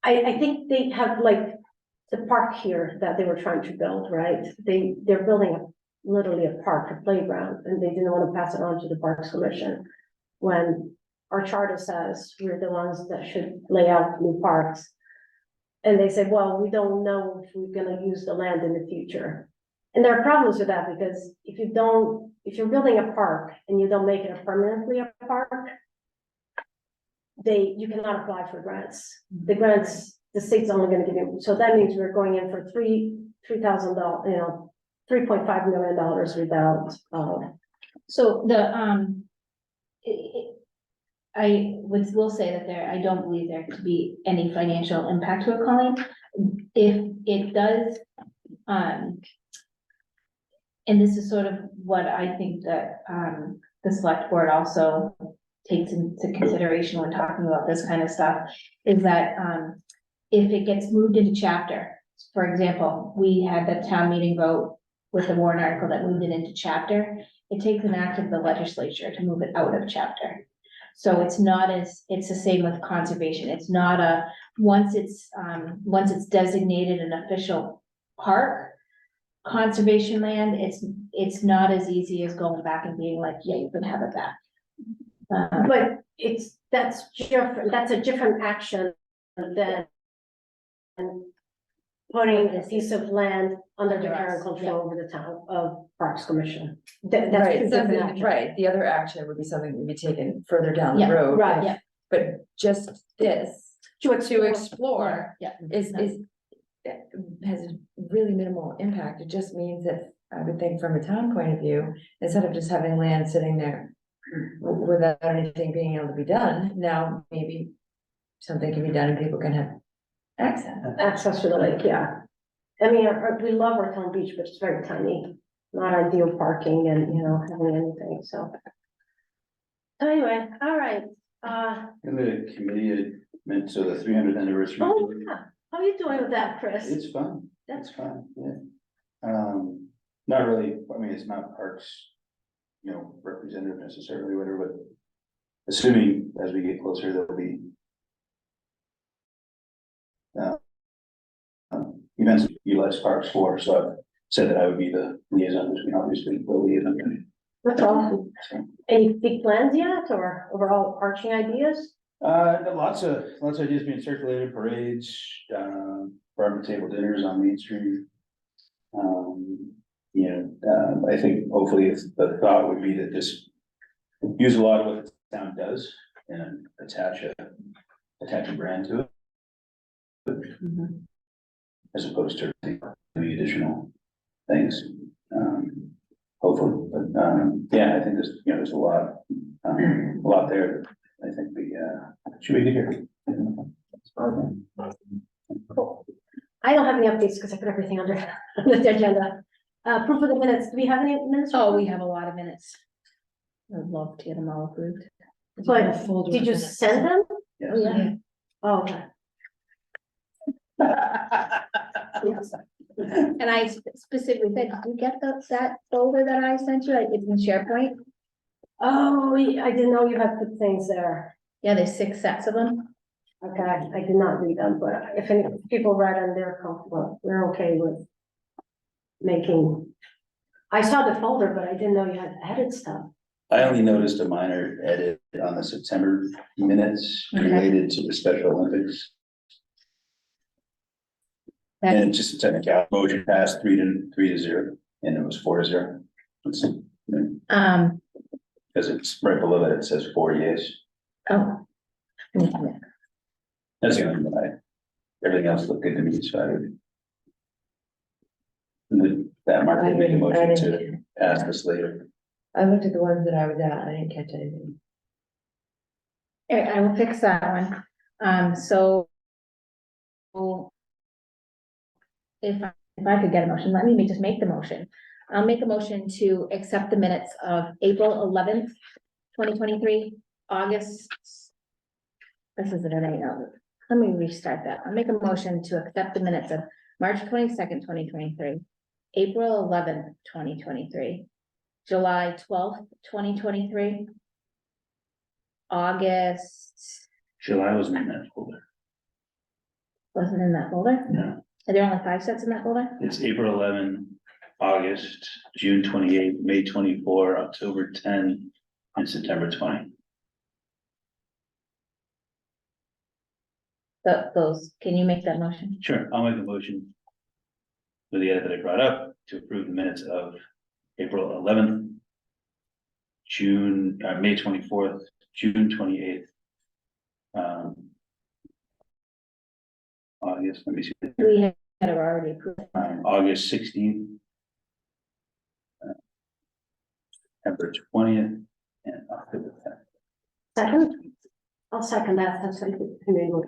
I think they have like the park here that they were trying to build, right? They're building literally a park, a playground, and they didn't want to pass it on to the Parks Commission. When our charter says we're the ones that should lay out new parks. And they said, well, we don't know if we're gonna use the land in the future. And there are problems with that because if you're building a park and you don't make it a permanently a park, you cannot apply for grants. The grants, the state's only gonna give you, so that means we're going in for $3,000, $3.5 million without, So I will say that I don't believe there to be any financial impact to a Colleen. If it does, and this is sort of what I think that, the select board also takes into consideration when talking about this kind of stuff, is that, if it gets moved into chapter, for example, we had the town meeting vote with the warrant article that moved it into chapter, it takes an act of the legislature to move it out of chapter. So it's the same with conservation. It's not once it's designated an official park, conservation land, it's not as easy as going back and being like, yeah, you can have it back. but that's a different action than putting a piece of land under the current control over the town of Parks Commission. That's two Right, different something, actions. right, the other action would be something that would be taken further down the Yeah, road. right, yeah. But just this, To to explore, Yeah. is, has a really minimal impact, it just means that, I would think from a town point of view, instead of just having land sitting there without anything being able to be done, now maybe something can be done and people can have Access to the lake, yeah. I mean, we love our town beach, but it's very tiny, not ideal parking and, having anything, so. Anyway, all right, And the committee meant so the 300th anniversary. oh, yeah, how are you doing with that, Chris? It's fun, that's fun, yeah. Not really, I mean, it's not parks, representative necessarily, whatever, but assuming as we get closer, there'll be events utilize parks for, so I've said that I would be the liaison between obviously the liaison. That's awesome. Any big plans yet, or overall arching ideas? Lots of ideas being circulated, parades, farm to table dinners on Main Street. I think hopefully the thought would be that this use a lot of what the town does and attach a brand to it. As opposed to the additional things, hopefully, but, yeah, I think there's a lot there that I think should be here. Cool. I don't have any updates because I put everything under the agenda. Proof of the minutes, do we have any minutes? Oh, we have a lot of minutes. I'd love to get them all approved. But did you send them? Yeah. Oh, yeah. Oh, okay. Yes. And I specifically said, did you get that folder that I sent you? Like, it's in SharePoint? Oh, I didn't know you had put things there. Yeah, there's 6 sets of them. Okay, I did not read them, but if any people read them, they're comfortable, they're okay with making. I saw the folder, but I didn't know you had added stuff. I only noticed a minor edit on the September minutes related to the Special Olympics. And just a technical motion passed 3-0, and it was 4-0. It's, because it's right below that, it says 4 years. Oh. That's the only one everything else looked good to me, so I would. That Mark would make a motion to pass this later. I looked at the ones that I was at, I didn't catch anything. All right, I will fix that one. So if if I could get a motion, let me just make the motion. I'll make a motion to accept the minutes of April 11th, 2023, August. This isn't an A. Let me restart that. I'll make a motion to accept the minutes of March 22nd, 2023, April 11th, 2023, July 12th, 2023, August, July wasn't in that folder. wasn't in that folder? No, Are there only 5 sets in that folder? it's April 11, August, June 28, May 24, October 10, and September 20. Those, can you make that motion? Sure, I'll make a motion with the edit that I brought up to approve the minutes of April 11th, May 24th, June 28th. August, let me see, We had already approved. August 16th. September 20th and October 10th. Second? I'll second that. That's something.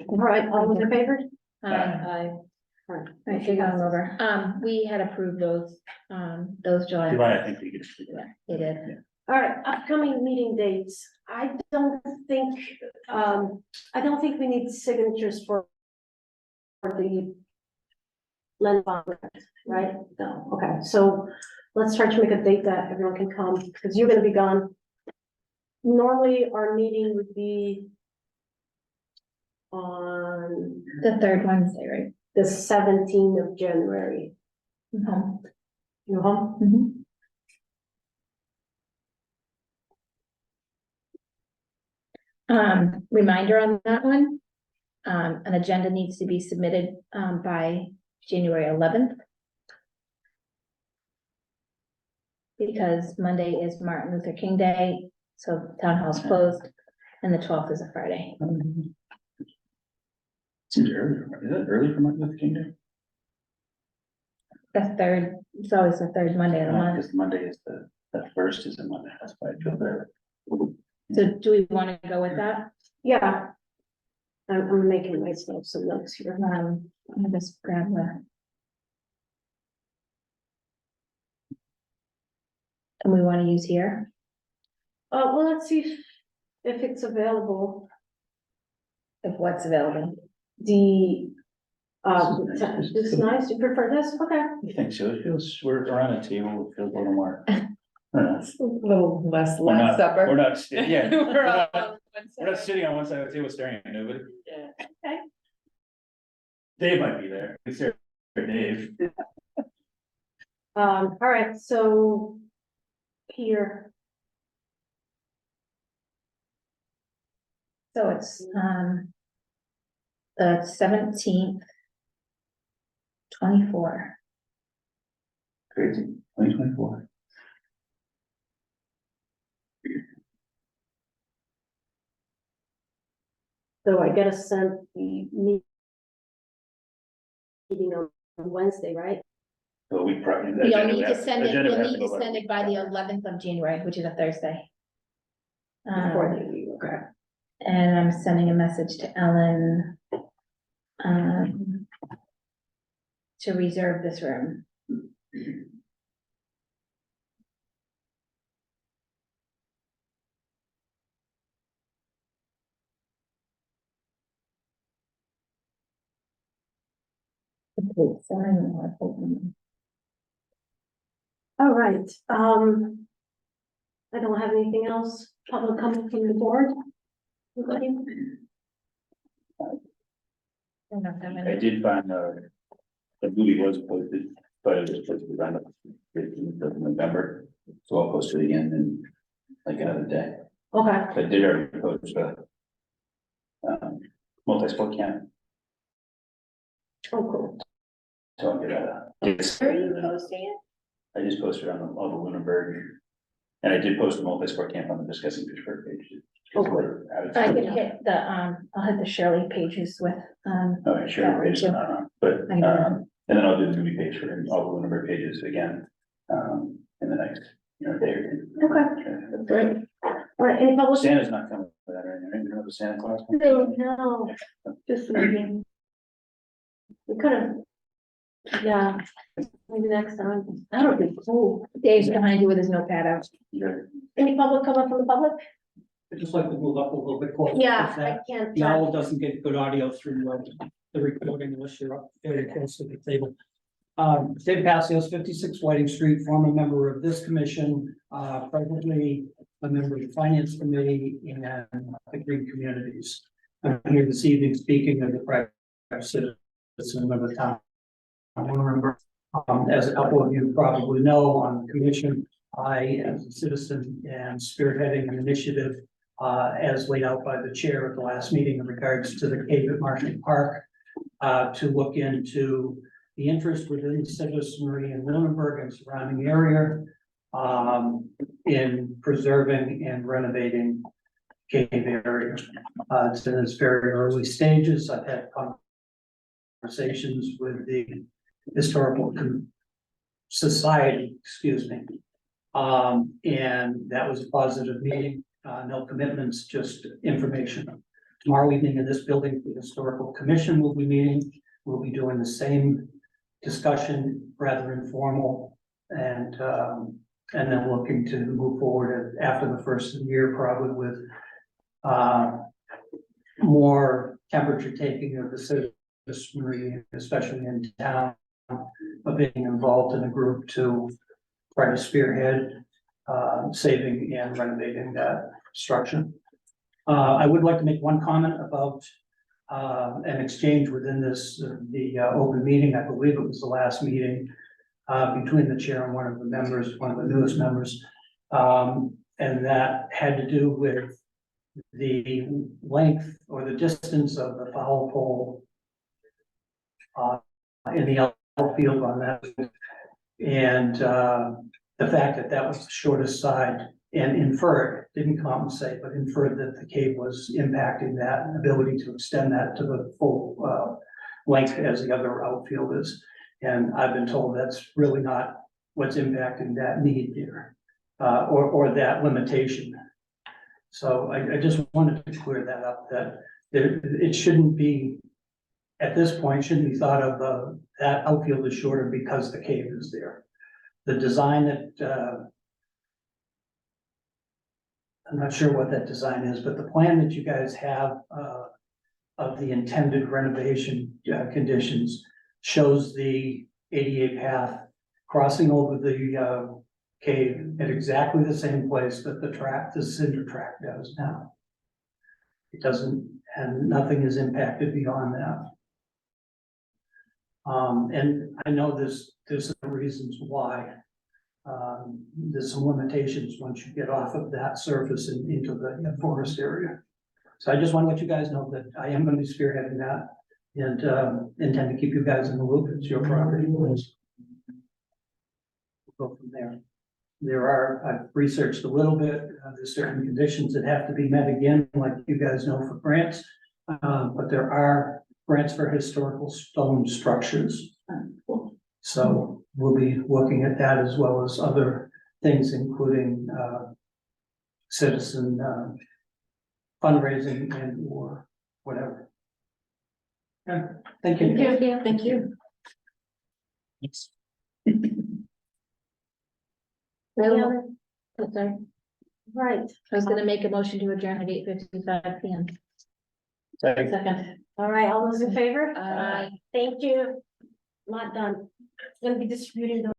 All right, all those in favor? Um, I, All right. I should go over. We had approved those July. July, I think we could. Yeah, they did. All right, upcoming meeting dates. I don't think we need signatures for the land bond, right? No, okay, so let's try to make a date that everyone can come, because you're gonna be gone. Normally, our meeting would be on The third Wednesday, right? the 17th of January. Mhm. You home? Mhm. Reminder on that one. An agenda needs to be submitted, by January 11th. Because Monday is Martin Luther King Day, so town hall's closed, and the 12th is a Friday. Seems earlier, is that early for Martin Luther King Day? The third, it's always the third Monday of the month. Because Monday is the first is a Monday, that's why I feel better. So do we want to go with that? Yeah. I'm making myself some notes here. I'm gonna just grab the. And we want to use here. Well, let's see if it's available. If what's available. The, This is nice. this is nice. You prefer this? Okay. I think so, it feels, we're around a table, it feels a little more. I don't know. a little less We're not- last supper. We're not, yeah, We're we're all not, on one we're not side. sitting on one side of the table staring at nobody. Yeah. Dave might be there, it's there, Dave. All right, so here, So it's, the 17th. 24. Crazy, 2024. so I gotta send the meeting on Wednesday, right? So we probably. You'll need to send it, you'll need to send it by the 11th of January, which is a Thursday. Before the meeting, okay. And I'm sending a message to Ellen. To reserve this room. All right, I don't have anything else, public comment from the board. Anybody? I did find, the movie was posted, but it was posted on the 15th of November, so I'll post it again in like another day. Okay, I did already post the multi-sport camp, oh, cool. so I'll get a. Where are you posting I just posted on all the Lunenburg, and I did post the multi-sport camp on the Discussing Pittsburgh page. Oh, good. it? I can hit the, I'll hit the Shirley pages with, Okay, sure, That one page, too. but, I can do that. and then I'll do the movie page for all the Lunenburg pages again, in the next, day or two. Okay. Great. All right, any public? Santa's not coming for that, right? You know the Santa Claus? No, just maybe. We could have Yeah. Maybe next time. I don't think, oh, Dave's behind you with his notepad out. Any public comment from the public? I'd just like to move up a little bit closer. Yeah, so that I can't. The owl doesn't get good audio through the recording unless you're up very close to the table. Dave Passios, 56 Whiting Street, former member of this commission, presently a member of the finance committee and the Green Communities. I'm here this evening speaking of the private citizen of the town. I want to remember, as a couple of you probably know, on the commission, I, as a citizen, am spearheading an initiative as laid out by the chair at the last meeting in regards to the cave at Marshall Park, to look into the interest within the citizenry in Lunenburg and surrounding area in preserving and renovating cave area. It's in its very early stages. I've had conversations with the historical society, excuse me. And that was a positive meeting. No commitments, just information. Tomorrow evening in this building, the historical commission will be meeting. We'll be doing the same discussion, rather informal, and then looking to move forward after the first of the year, probably with more temperature taking of the citizenry, especially in town, of being involved in a group to try to spearhead saving and renovating that structure. I would like to make one comment about an exchange within this, the open meeting. I believe it was the last meeting between the chair and one of the members, one of the newest members. And that had to do with the length or the distance of the foul pole in the outfield on that. And the fact that that was the shortest side, and inferred, didn't compensate, but inferred that the cave was impacting that ability to extend that to the full length as the other outfield is. And I've been told that's really not what's impacting that need there, or that limitation. So I just wanted to clear that up, that it shouldn't be, at this point, shouldn't be thought of that outfield is shorter because the cave is there. The design that, I'm not sure what that design is, but the plan that you guys have of the intended renovation conditions shows the ADA path crossing over the cave at exactly the same place that the cinder track does now. It doesn't, and nothing is impacted beyond that. And I know there's some reasons why. There's some limitations once you get off of that surface and into the forest area. So I just want to let you guys know that I am going to be spearheading that and intend to keep you guys in the loop. It's your property. We'll go from there. I've researched a little bit. There's certain conditions that have to be met again, like you guys know, for grants. But there are grants for historical stone structures. So we'll be looking at that as well as other things, including citizen fundraising and or whatever. Yeah, thank you. Thank you. Any other? Oh, sorry. Right, I was gonna make a motion to adjourn at 8:55 PM. Second. all right, all those in favor? Aye. Thank you. Not done. Gonna be distributing those.